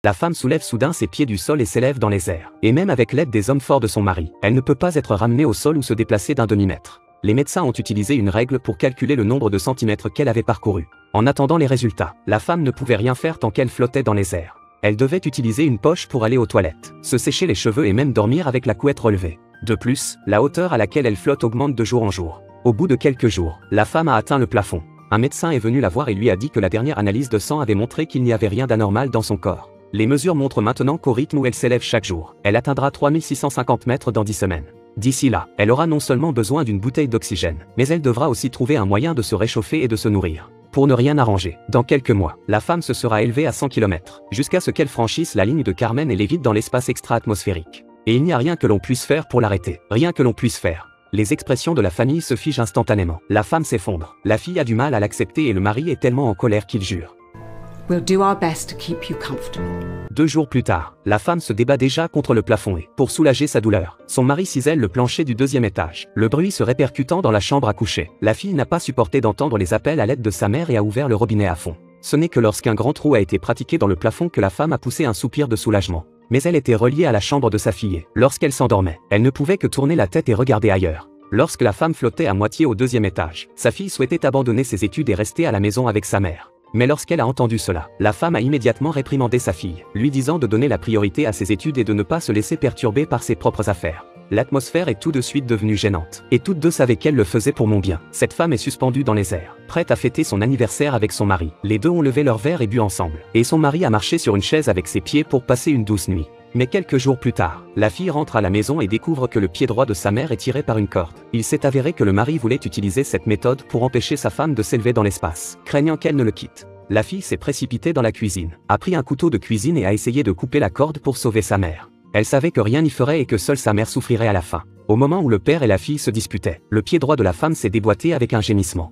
la femme soulève soudain ses pieds du sol et s'élève dans les airs. Et même avec l'aide des hommes forts de son mari, elle ne peut pas être ramenée au sol ou se déplacer d'un demi-mètre. Les médecins ont utilisé une règle pour calculer le nombre de centimètres qu'elle avait parcouru. En attendant les résultats, la femme ne pouvait rien faire tant qu'elle flottait dans les airs. Elle devait utiliser une poche pour aller aux toilettes, se sécher les cheveux et même dormir avec la couette relevée. De plus, la hauteur à laquelle elle flotte augmente de jour en jour. Au bout de quelques jours, la femme a atteint le plafond. Un médecin est venu la voir et lui a dit que la dernière analyse de sang avait montré qu'il n'y avait rien d'anormal dans son corps. Les mesures montrent maintenant qu'au rythme où elle s'élève chaque jour, elle atteindra 3650 mètres dans 10 semaines. D'ici là, elle aura non seulement besoin d'une bouteille d'oxygène, mais elle devra aussi trouver un moyen de se réchauffer et de se nourrir. Pour ne rien arranger, dans quelques mois, la femme se sera élevée à 100 km, jusqu'à ce qu'elle franchisse la ligne de Kármán et lévite dans l'espace extra-atmosphérique. Et il n'y a rien que l'on puisse faire pour l'arrêter, rien que l'on puisse faire. Les expressions de la famille se figent instantanément. La femme s'effondre, la fille a du mal à l'accepter et le mari est tellement en colère qu'il jure. We'll do our best to keep you comfortable. 2 jours plus tard, la femme se débat déjà contre le plafond et, pour soulager sa douleur, son mari cisèle le plancher du 2e étage, le bruit se répercutant dans la chambre à coucher. La fille n'a pas supporté d'entendre les appels à l'aide de sa mère et a ouvert le robinet à fond. Ce n'est que lorsqu'un grand trou a été pratiqué dans le plafond que la femme a poussé un soupir de soulagement. Mais elle était reliée à la chambre de sa fille et, lorsqu'elle s'endormait, elle ne pouvait que tourner la tête et regarder ailleurs. Lorsque la femme flottait à moitié au 2e étage, sa fille souhaitait abandonner ses études et rester à la maison avec sa mère. Mais lorsqu'elle a entendu cela, la femme a immédiatement réprimandé sa fille, lui disant de donner la priorité à ses études et de ne pas se laisser perturber par ses propres affaires. L'atmosphère est tout de suite devenue gênante, et toutes deux savaient qu'elle le faisait pour mon bien. Cette femme est suspendue dans les airs, prête à fêter son anniversaire avec son mari. Les deux ont levé leur verre et bu ensemble, et son mari a marché sur une chaise avec ses pieds pour passer une douce nuit. Mais quelques jours plus tard, la fille rentre à la maison et découvre que le pied droit de sa mère est tiré par une corde. Il s'est avéré que le mari voulait utiliser cette méthode pour empêcher sa femme de s'élever dans l'espace, craignant qu'elle ne le quitte. La fille s'est précipitée dans la cuisine, a pris un couteau de cuisine et a essayé de couper la corde pour sauver sa mère. Elle savait que rien n'y ferait et que seule sa mère souffrirait à la fin. Au moment où le père et la fille se disputaient, le pied droit de la femme s'est déboîté avec un gémissement.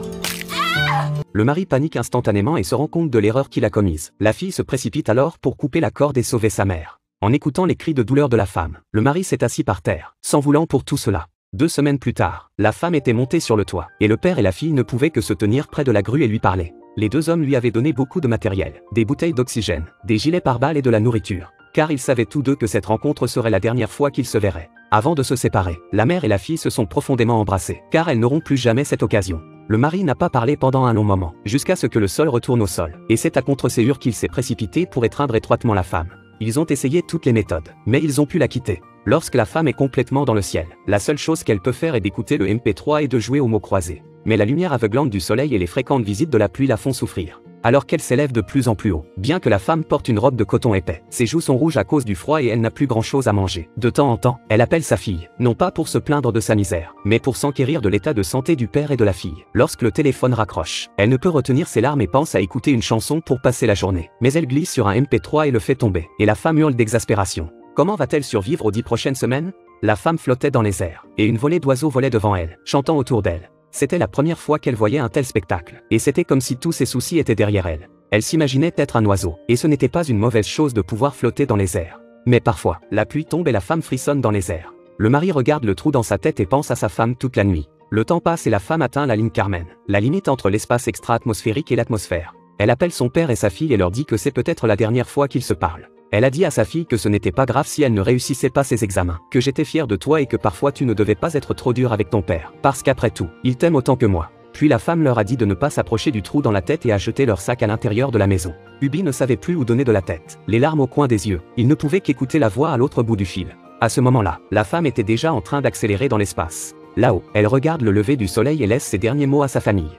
Le mari panique instantanément et se rend compte de l'erreur qu'il a commise. La fille se précipite alors pour couper la corde et sauver sa mère. En écoutant les cris de douleur de la femme, le mari s'est assis par terre, s'en voulant pour tout cela. 2 semaines plus tard, la femme était montée sur le toit, et le père et la fille ne pouvaient que se tenir près de la grue et lui parler. Les 2 hommes lui avaient donné beaucoup de matériel, des bouteilles d'oxygène, des gilets pare-balles et de la nourriture, car ils savaient tous deux que cette rencontre serait la dernière fois qu'ils se verraient. Avant de se séparer, la mère et la fille se sont profondément embrassées, car elles n'auront plus jamais cette occasion. Le mari n'a pas parlé pendant un long moment, jusqu'à ce que le sol retourne au sol, et c'est à contre-séhur qu'il s'est précipité pour étreindre étroitement la femme. Ils ont essayé toutes les méthodes, mais ils ont pu la quitter. Lorsque la femme est complètement dans le ciel, la seule chose qu'elle peut faire est d'écouter le MP3 et de jouer aux mots croisés. Mais la lumière aveuglante du soleil et les fréquentes visites de la pluie la font souffrir. Alors qu'elle s'élève de plus en plus haut, bien que la femme porte une robe de coton épais, ses joues sont rouges à cause du froid et elle n'a plus grand-chose à manger. De temps en temps, elle appelle sa fille, non pas pour se plaindre de sa misère, mais pour s'enquérir de l'état de santé du père et de la fille. Lorsque le téléphone raccroche, elle ne peut retenir ses larmes et pense à écouter une chanson pour passer la journée. Mais elle glisse sur un MP3 et le fait tomber, et la femme hurle d'exaspération. Comment va-t-elle survivre aux 10 prochaines semaines? La femme flottait dans les airs, et une volée d'oiseaux volait devant elle, chantant autour d'elle. C'était la première fois qu'elle voyait un tel spectacle, et c'était comme si tous ses soucis étaient derrière elle. Elle s'imaginait être un oiseau, et ce n'était pas une mauvaise chose de pouvoir flotter dans les airs. Mais parfois, la pluie tombe et la femme frissonne dans les airs. Le mari regarde le trou dans sa tête et pense à sa femme toute la nuit. Le temps passe et la femme atteint la ligne Kármán, la limite entre l'espace extra-atmosphérique et l'atmosphère. Elle appelle son père et sa fille et leur dit que c'est peut-être la dernière fois qu'ils se parlent. Elle a dit à sa fille que ce n'était pas grave si elle ne réussissait pas ses examens, que j'étais fière de toi et que parfois tu ne devais pas être trop dur avec ton père, parce qu'après tout, il t'aime autant que moi. Puis la femme leur a dit de ne pas s'approcher du trou dans la tête et a jeté leur sac à l'intérieur de la maison. Ubi ne savait plus où donner de la tête, les larmes au coin des yeux, il ne pouvait qu'écouter la voix à l'autre bout du fil. À ce moment-là, la femme était déjà en train d'accélérer dans l'espace. Là-haut, elle regarde le lever du soleil et laisse ses derniers mots à sa famille.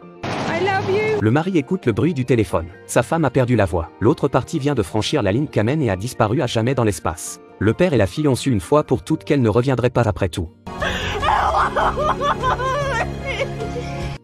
Le mari écoute le bruit du téléphone. Sa femme a perdu la voix. L'autre partie vient de franchir la ligne Kármán et a disparu à jamais dans l'espace. Le père et la fille ont su une fois pour toutes qu'elle ne reviendrait pas après tout.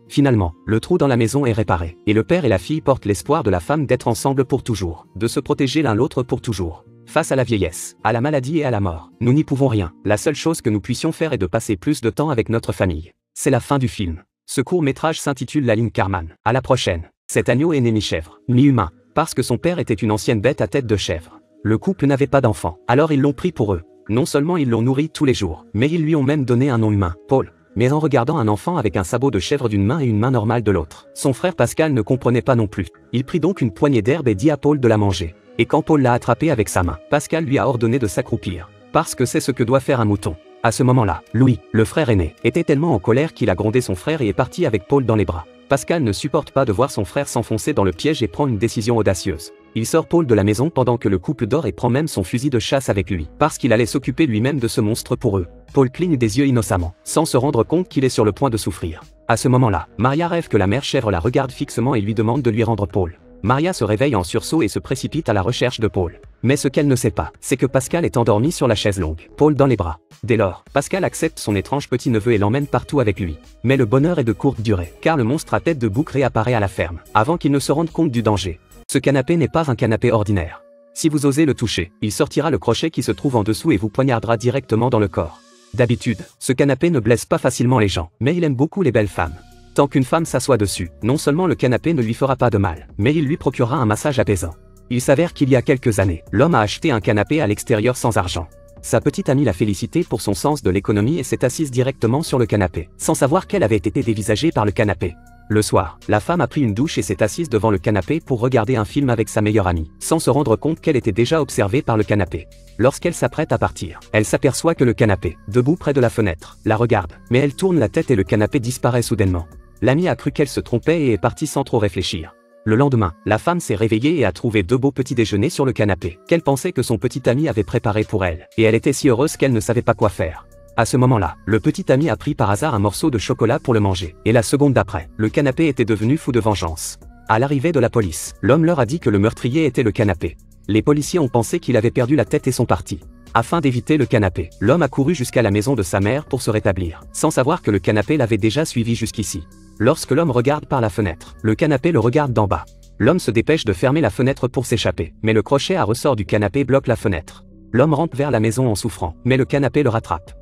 Finalement, le trou dans la maison est réparé, et le père et la fille portent l'espoir de la femme d'être ensemble pour toujours, de se protéger l'un l'autre pour toujours. Face à la vieillesse, à la maladie et à la mort, nous n'y pouvons rien. La seule chose que nous puissions faire est de passer plus de temps avec notre famille. C'est la fin du film. Ce court-métrage s'intitule La ligne Kármán. À la prochaine. Cet agneau est né mi-chèvre, mi-humain, parce que son père était une ancienne bête à tête de chèvre. Le couple n'avait pas d'enfant, alors ils l'ont pris pour eux. Non seulement ils l'ont nourri tous les jours, mais ils lui ont même donné un nom humain, Paul. Mais en regardant un enfant avec un sabot de chèvre d'une main et une main normale de l'autre, son frère Pascal ne comprenait pas non plus. Il prit donc une poignée d'herbe et dit à Paul de la manger. et quand Paul l'a attrapé avec sa main, Pascal lui a ordonné de s'accroupir. Parce que c'est ce que doit faire un mouton. À ce moment-là, Louis, le frère aîné, était tellement en colère qu'il a grondé son frère et est parti avec Paul dans les bras. Pascal ne supporte pas de voir son frère s'enfoncer dans le piège et prend une décision audacieuse. Il sort Paul de la maison pendant que le couple dort et prend même son fusil de chasse avec lui, parce qu'il allait s'occuper lui-même de ce monstre pour eux. Paul cligne des yeux innocemment, sans se rendre compte qu'il est sur le point de souffrir. À ce moment-là, Maria rêve que la mère chèvre la regarde fixement et lui demande de lui rendre Paul. Maria se réveille en sursaut et se précipite à la recherche de Paul. Mais ce qu'elle ne sait pas, c'est que Pascal est endormi sur la chaise longue, Paul dans les bras. Dès lors, Pascal accepte son étrange petit-neveu et l'emmène partout avec lui. Mais le bonheur est de courte durée, car le monstre à tête de bouc réapparaît à la ferme, avant qu'il ne se rende compte du danger. Ce canapé n'est pas un canapé ordinaire. Si vous osez le toucher, il sortira le crochet qui se trouve en dessous et vous poignardera directement dans le corps. D'habitude, ce canapé ne blesse pas facilement les gens, mais il aime beaucoup les belles femmes. Tant qu'une femme s'assoit dessus, non seulement le canapé ne lui fera pas de mal, mais il lui procurera un massage apaisant. Il s'avère qu'il y a quelques années, l'homme a acheté un canapé à l'extérieur sans argent. Sa petite amie l'a félicité pour son sens de l'économie et s'est assise directement sur le canapé, sans savoir qu'elle avait été dévisagée par le canapé. Le soir, la femme a pris une douche et s'est assise devant le canapé pour regarder un film avec sa meilleure amie, sans se rendre compte qu'elle était déjà observée par le canapé. Lorsqu'elle s'apprête à partir, elle s'aperçoit que le canapé, debout près de la fenêtre, la regarde, mais elle tourne la tête et le canapé disparaît soudainement. L'amie a cru qu'elle se trompait et est partie sans trop réfléchir. Le lendemain, la femme s'est réveillée et a trouvé 2 beaux petits déjeuners sur le canapé, qu'elle pensait que son petit ami avait préparé pour elle, et elle était si heureuse qu'elle ne savait pas quoi faire. À ce moment-là, le petit ami a pris par hasard un morceau de chocolat pour le manger, et la seconde d'après, le canapé était devenu fou de vengeance. À l'arrivée de la police, l'homme leur a dit que le meurtrier était le canapé. Les policiers ont pensé qu'il avait perdu la tête et sont partis. Afin d'éviter le canapé, l'homme a couru jusqu'à la maison de sa mère pour se rétablir, sans savoir que le canapé l'avait déjà suivi jusqu'ici. Lorsque l'homme regarde par la fenêtre, le canapé le regarde d'en bas. L'homme se dépêche de fermer la fenêtre pour s'échapper, mais le crochet à ressort du canapé bloque la fenêtre. L'homme rampe vers la maison en souffrant, mais le canapé le rattrape.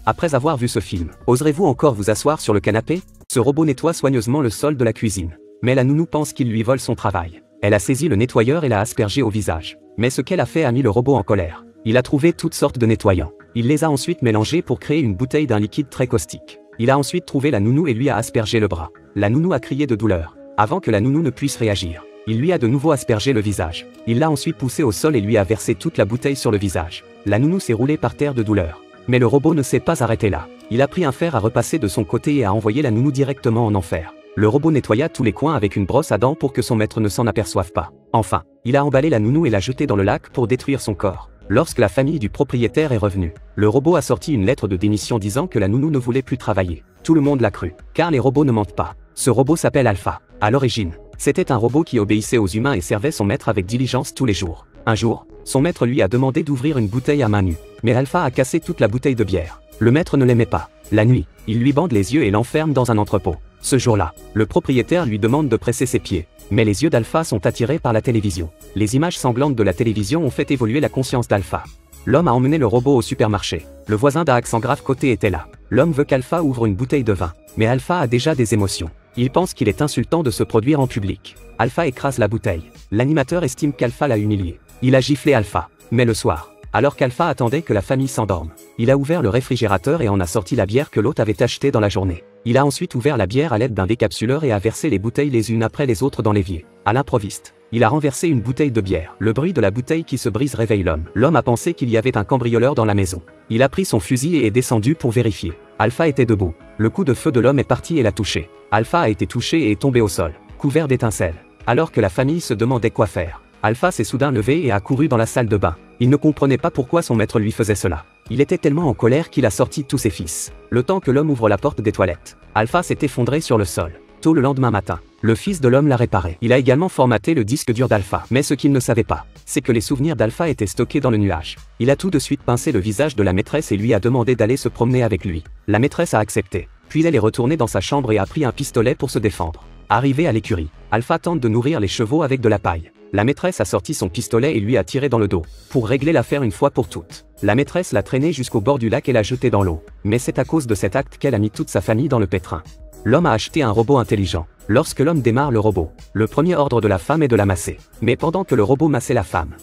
Après avoir vu ce film, oserez-vous encore vous asseoir sur le canapé? Ce robot nettoie soigneusement le sol de la cuisine. Mais la nounou pense qu'il lui vole son travail. Elle a saisi le nettoyeur et l'a aspergé au visage. Mais ce qu'elle a fait a mis le robot en colère. Il a trouvé toutes sortes de nettoyants. Il les a ensuite mélangés pour créer une bouteille d'un liquide très caustique. Il a ensuite trouvé la nounou et lui a aspergé le bras. La nounou a crié de douleur. Avant que la nounou ne puisse réagir, il lui a de nouveau aspergé le visage. Il l'a ensuite poussé au sol et lui a versé toute la bouteille sur le visage. La nounou s'est roulée par terre de douleur. Mais le robot ne s'est pas arrêté là. Il a pris un fer à repasser de son côté et a envoyé la nounou directement en enfer. Le robot nettoya tous les coins avec une brosse à dents pour que son maître ne s'en aperçoive pas. Enfin, il a emballé la nounou et l'a jetée dans le lac pour détruire son corps. Lorsque la famille du propriétaire est revenue, le robot a sorti une lettre de démission disant que la nounou ne voulait plus travailler. Tout le monde l'a cru, car les robots ne mentent pas. Ce robot s'appelle Alpha. À l'origine, c'était un robot qui obéissait aux humains et servait son maître avec diligence tous les jours. Un jour, son maître lui a demandé d'ouvrir une bouteille à main nue. Mais Alpha a cassé toute la bouteille de bière. Le maître ne l'aimait pas. La nuit, il lui bande les yeux et l'enferme dans un entrepôt. Ce jour-là, le propriétaire lui demande de presser ses pieds. Mais les yeux d'Alpha sont attirés par la télévision. Les images sanglantes de la télévision ont fait évoluer la conscience d'Alpha. L'homme a emmené le robot au supermarché. Le voisin d'un accent grave côté était là. L'homme veut qu'Alpha ouvre une bouteille de vin. Mais Alpha a déjà des émotions. Il pense qu'il est insultant de se produire en public. Alpha écrase la bouteille. L'animateur estime qu'Alpha l'a humilié. Il a giflé Alpha. Mais le soir, alors qu'Alpha attendait que la famille s'endorme, il a ouvert le réfrigérateur et en a sorti la bière que l'hôte avait achetée dans la journée. Il a ensuite ouvert la bière à l'aide d'un décapsuleur et a versé les bouteilles les unes après les autres dans l'évier. À l'improviste, il a renversé une bouteille de bière. Le bruit de la bouteille qui se brise réveille l'homme. L'homme a pensé qu'il y avait un cambrioleur dans la maison. Il a pris son fusil et est descendu pour vérifier. Alpha était debout. Le coup de feu de l'homme est parti et l'a touché. Alpha a été touché et est tombé au sol, couvert d'étincelles. Alors que la famille se demandait quoi faire, Alpha s'est soudain levé et a couru dans la salle de bain. Il ne comprenait pas pourquoi son maître lui faisait cela. Il était tellement en colère qu'il a sorti tous ses fils. Le temps que l'homme ouvre la porte des toilettes, Alpha s'est effondré sur le sol. Tôt le lendemain matin, le fils de l'homme l'a réparé. Il a également formaté le disque dur d'Alpha. Mais ce qu'il ne savait pas, c'est que les souvenirs d'Alpha étaient stockés dans le nuage. Il a tout de suite pincé le visage de la maîtresse et lui a demandé d'aller se promener avec lui. La maîtresse a accepté. Puis elle est retournée dans sa chambre et a pris un pistolet pour se défendre. Arrivé à l'écurie, Alpha tente de nourrir les chevaux avec de la paille. La maîtresse a sorti son pistolet et lui a tiré dans le dos, pour régler l'affaire une fois pour toutes. La maîtresse l'a traîné jusqu'au bord du lac et l'a jeté dans l'eau. Mais c'est à cause de cet acte qu'elle a mis toute sa famille dans le pétrin. L'homme a acheté un robot intelligent. Lorsque l'homme démarre le robot, le premier ordre de la femme est de la masser. Mais pendant que le robot massait la femme,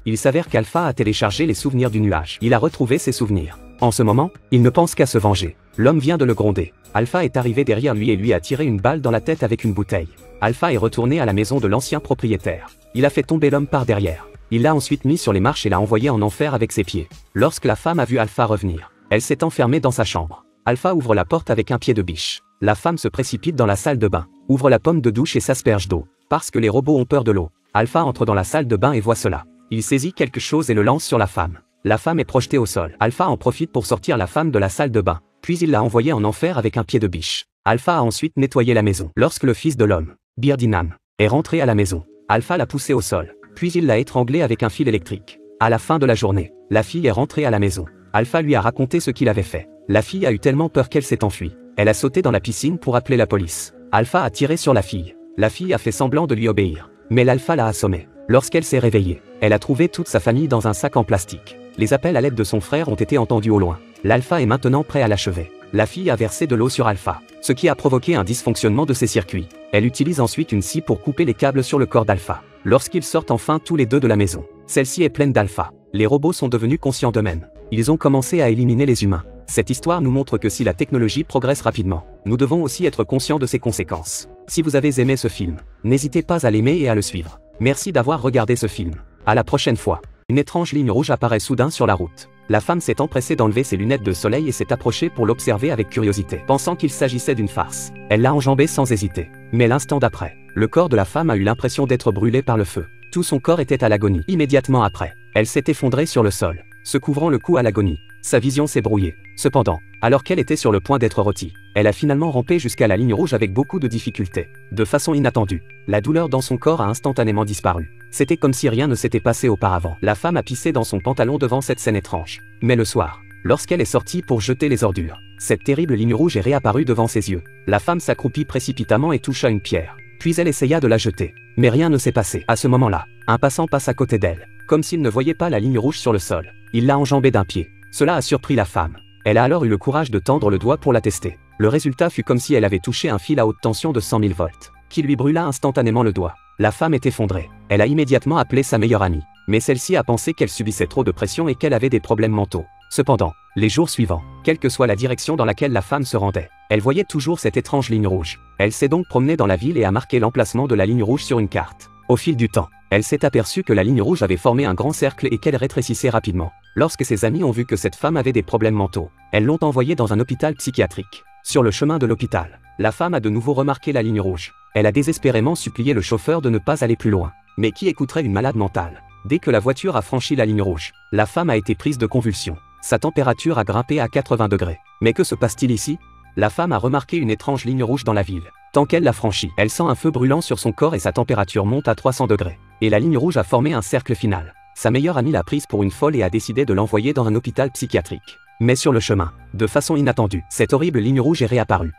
il s'avère qu'Alpha a téléchargé les souvenirs du nuage. Il a retrouvé ses souvenirs. En ce moment, il ne pense qu'à se venger. L'homme vient de le gronder. Alpha est arrivé derrière lui et lui a tiré une balle dans la tête avec une bouteille. Alpha est retourné à la maison de l'ancien propriétaire. Il a fait tomber l'homme par derrière. Il l'a ensuite mis sur les marches et l'a envoyé en enfer avec ses pieds. Lorsque la femme a vu Alpha revenir, elle s'est enfermée dans sa chambre. Alpha ouvre la porte avec un pied de biche. La femme se précipite dans la salle de bain, ouvre la pomme de douche et s'asperge d'eau. Parce que les robots ont peur de l'eau, Alpha entre dans la salle de bain et voit cela. Il saisit quelque chose et le lance sur la femme. La femme est projetée au sol. Alpha en profite pour sortir la femme de la salle de bain. Puis il l'a envoyée en enfer avec un pied de biche. Alpha a ensuite nettoyé la maison. Lorsque le fils de l'homme, Birdinam, est rentré à la maison, Alpha l'a poussé au sol. Puis il l'a étranglé avec un fil électrique. À la fin de la journée, la fille est rentrée à la maison. Alpha lui a raconté ce qu'il avait fait. La fille a eu tellement peur qu'elle s'est enfuie. Elle a sauté dans la piscine pour appeler la police. Alpha a tiré sur la fille. La fille a fait semblant de lui obéir. Mais l'Alpha l'a assommée. Lorsqu'elle s'est réveillée, elle a trouvé toute sa famille dans un sac en plastique. Les appels à l'aide de son frère ont été entendus au loin. L'Alpha est maintenant prêt à l'achever. La fille a versé de l'eau sur Alpha, ce qui a provoqué un dysfonctionnement de ses circuits. Elle utilise ensuite une scie pour couper les câbles sur le corps d'Alpha. Lorsqu'ils sortent enfin tous les deux de la maison, celle-ci est pleine d'Alpha. Les robots sont devenus conscients d'eux-mêmes. Ils ont commencé à éliminer les humains. Cette histoire nous montre que si la technologie progresse rapidement, nous devons aussi être conscients de ses conséquences. Si vous avez aimé ce film, n'hésitez pas à l'aimer et à le suivre. Merci d'avoir regardé ce film. À la prochaine fois. Une étrange ligne rouge apparaît soudain sur la route. La femme s'est empressée d'enlever ses lunettes de soleil et s'est approchée pour l'observer avec curiosité, pensant qu'il s'agissait d'une farce. Elle l'a enjambée sans hésiter. Mais l'instant d'après, le corps de la femme a eu l'impression d'être brûlé par le feu. Tout son corps était à l'agonie. Immédiatement après, elle s'est effondrée sur le sol, se couvrant le cou à l'agonie. Sa vision s'est brouillée. Cependant, alors qu'elle était sur le point d'être rôtie, elle a finalement rampé jusqu'à la ligne rouge avec beaucoup de difficultés. De façon inattendue, la douleur dans son corps a instantanément disparu. C'était comme si rien ne s'était passé auparavant. La femme a pissé dans son pantalon devant cette scène étrange. Mais le soir, lorsqu'elle est sortie pour jeter les ordures, cette terrible ligne rouge est réapparue devant ses yeux. La femme s'accroupit précipitamment et toucha une pierre. Puis elle essaya de la jeter. Mais rien ne s'est passé. À ce moment-là, un passant passe à côté d'elle, comme s'il ne voyait pas la ligne rouge sur le sol. Il l'a enjambée d'un pied. Cela a surpris la femme. Elle a alors eu le courage de tendre le doigt pour la tester. Le résultat fut comme si elle avait touché un fil à haute tension de 100 000 volts, qui lui brûla instantanément le doigt. La femme est effondrée. Elle a immédiatement appelé sa meilleure amie. Mais celle-ci a pensé qu'elle subissait trop de pression et qu'elle avait des problèmes mentaux. Cependant, les jours suivants, quelle que soit la direction dans laquelle la femme se rendait, elle voyait toujours cette étrange ligne rouge. Elle s'est donc promenée dans la ville et a marqué l'emplacement de la ligne rouge sur une carte. Au fil du temps, elle s'est aperçue que la ligne rouge avait formé un grand cercle et qu'elle rétrécissait rapidement. Lorsque ses amis ont vu que cette femme avait des problèmes mentaux, elles l'ont envoyée dans un hôpital psychiatrique. Sur le chemin de l'hôpital, la femme a de nouveau remarqué la ligne rouge. Elle a désespérément supplié le chauffeur de ne pas aller plus loin. Mais qui écouterait une malade mentale? Dès que la voiture a franchi la ligne rouge, la femme a été prise de convulsions. Sa température a grimpé à 80 degrés. Mais que se passe-t-il ici? La femme a remarqué une étrange ligne rouge dans la ville. Tant qu'elle l'a franchie, elle sent un feu brûlant sur son corps et sa température monte à 300 degrés. Et la ligne rouge a formé un cercle final. Sa meilleure amie l'a prise pour une folle et a décidé de l'envoyer dans un hôpital psychiatrique. Mais sur le chemin, de façon inattendue, cette horrible ligne rouge est réapparue.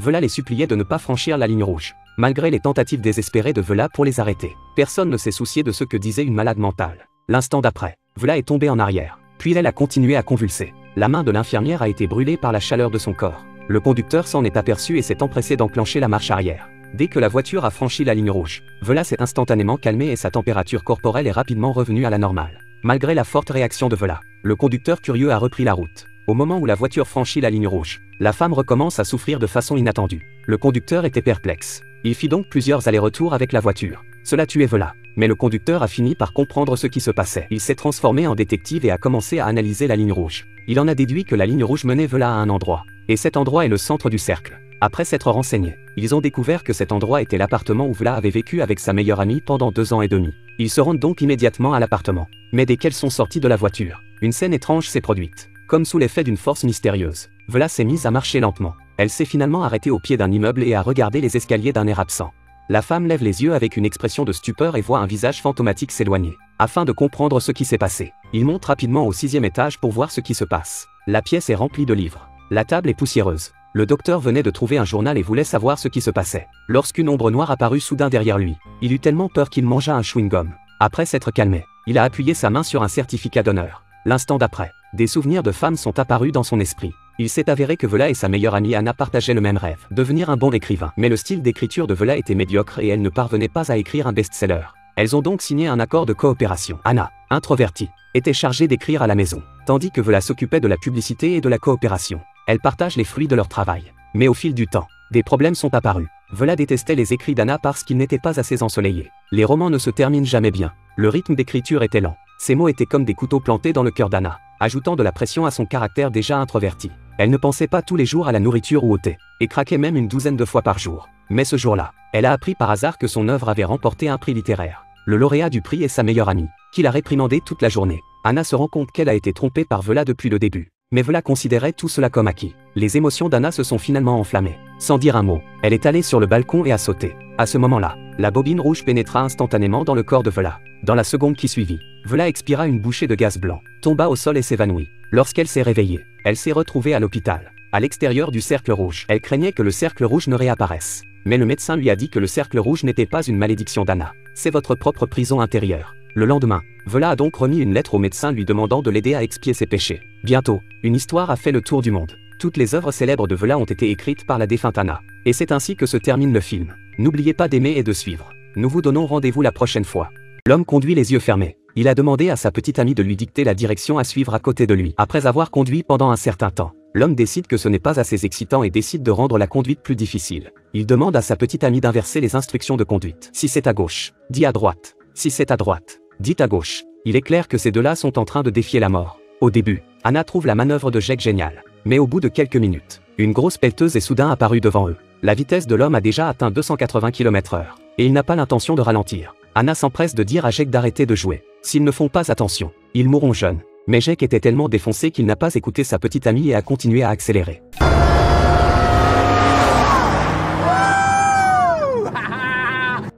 Vela les suppliait de ne pas franchir la ligne rouge, malgré les tentatives désespérées de Vela pour les arrêter. Personne ne s'est soucié de ce que disait une malade mentale. L'instant d'après, Vela est tombée en arrière, puis elle a continué à convulser. La main de l'infirmière a été brûlée par la chaleur de son corps. Le conducteur s'en est aperçu et s'est empressé d'enclencher la marche arrière. Dès que la voiture a franchi la ligne rouge, Vela s'est instantanément calmée et sa température corporelle est rapidement revenue à la normale. Malgré la forte réaction de Vela, le conducteur curieux a repris la route. Au moment où la voiture franchit la ligne rouge, la femme recommence à souffrir de façon inattendue. Le conducteur était perplexe. Il fit donc plusieurs allers-retours avec la voiture. Cela tuait Vela. Mais le conducteur a fini par comprendre ce qui se passait. Il s'est transformé en détective et a commencé à analyser la ligne rouge. Il en a déduit que la ligne rouge menait Vela à un endroit. Et cet endroit est le centre du cercle. Après s'être renseignés, ils ont découvert que cet endroit était l'appartement où Vela avait vécu avec sa meilleure amie pendant 2 ans et demi. Ils se rendent donc immédiatement à l'appartement. Mais dès qu'elles sont sorties de la voiture, une scène étrange s'est produite. Comme sous l'effet d'une force mystérieuse, Vela s'est mise à marcher lentement. Elle s'est finalement arrêtée au pied d'un immeuble et a regardé les escaliers d'un air absent. La femme lève les yeux avec une expression de stupeur et voit un visage fantomatique s'éloigner. Afin de comprendre ce qui s'est passé, il monte rapidement au 6e étage pour voir ce qui se passe. La pièce est remplie de livres. La table est poussiéreuse. Le docteur venait de trouver un journal et voulait savoir ce qui se passait. Lorsqu'une ombre noire apparut soudain derrière lui, il eut tellement peur qu'il mangea un chewing-gum. Après s'être calmé, il a appuyé sa main sur un certificat d'honneur. L'instant d'après, des souvenirs de femmes sont apparus dans son esprit. Il s'est avéré que Vela et sa meilleure amie Anna partageaient le même rêve, devenir un bon écrivain. Mais le style d'écriture de Vela était médiocre et elle ne parvenait pas à écrire un best-seller. Elles ont donc signé un accord de coopération. Anna, introvertie, était chargée d'écrire à la maison, tandis que Vela s'occupait de la publicité et de la coopération. Elles partagent les fruits de leur travail. Mais au fil du temps, des problèmes sont apparus. Vela détestait les écrits d'Anna parce qu'ils n'étaient pas assez ensoleillés. Les romans ne se terminent jamais bien. Le rythme d'écriture était lent. Ces mots étaient comme des couteaux plantés dans le cœur d'Anna, ajoutant de la pression à son caractère déjà introverti. Elle ne pensait pas tous les jours à la nourriture ou au thé, et craquait même une douzaine de fois par jour. Mais ce jour-là, elle a appris par hasard que son œuvre avait remporté un prix littéraire. Le lauréat du prix est sa meilleure amie, qui l'a réprimandée toute la journée. Anna se rend compte qu'elle a été trompée par Vela depuis le début. Mais Vela considérait tout cela comme acquis. Les émotions d'Anna se sont finalement enflammées. Sans dire un mot, elle est allée sur le balcon et a sauté. À ce moment-là, la bobine rouge pénétra instantanément dans le corps de Vela. Dans la seconde qui suivit, Vela expira une bouchée de gaz blanc, tomba au sol et s'évanouit. Lorsqu'elle s'est réveillée, elle s'est retrouvée à l'hôpital, à l'extérieur du cercle rouge. Elle craignait que le cercle rouge ne réapparaisse. Mais le médecin lui a dit que le cercle rouge n'était pas une malédiction d'Anna. C'est votre propre prison intérieure. Le lendemain, Vela a donc remis une lettre au médecin lui demandant de l'aider à expier ses péchés. Bientôt, une histoire a fait le tour du monde. Toutes les œuvres célèbres de Vela ont été écrites par la défunte Anna. Et c'est ainsi que se termine le film. N'oubliez pas d'aimer et de suivre. Nous vous donnons rendez-vous la prochaine fois. L'homme conduit les yeux fermés. Il a demandé à sa petite amie de lui dicter la direction à suivre à côté de lui. Après avoir conduit pendant un certain temps, l'homme décide que ce n'est pas assez excitant et décide de rendre la conduite plus difficile. Il demande à sa petite amie d'inverser les instructions de conduite. Si c'est à gauche, dis à droite. Si c'est à droite, dites à gauche. Il est clair que ces deux-là sont en train de défier la mort. Au début, Anna trouve la manœuvre de Jake géniale. Mais au bout de quelques minutes, une grosse pelleteuse est soudain apparue devant eux. La vitesse de l'homme a déjà atteint 280 km/h. Et il n'a pas l'intention de ralentir. Anna s'empresse de dire à Jake d'arrêter de jouer. S'ils ne font pas attention, ils mourront jeunes. Mais Jake était tellement défoncé qu'il n'a pas écouté sa petite amie et a continué à accélérer.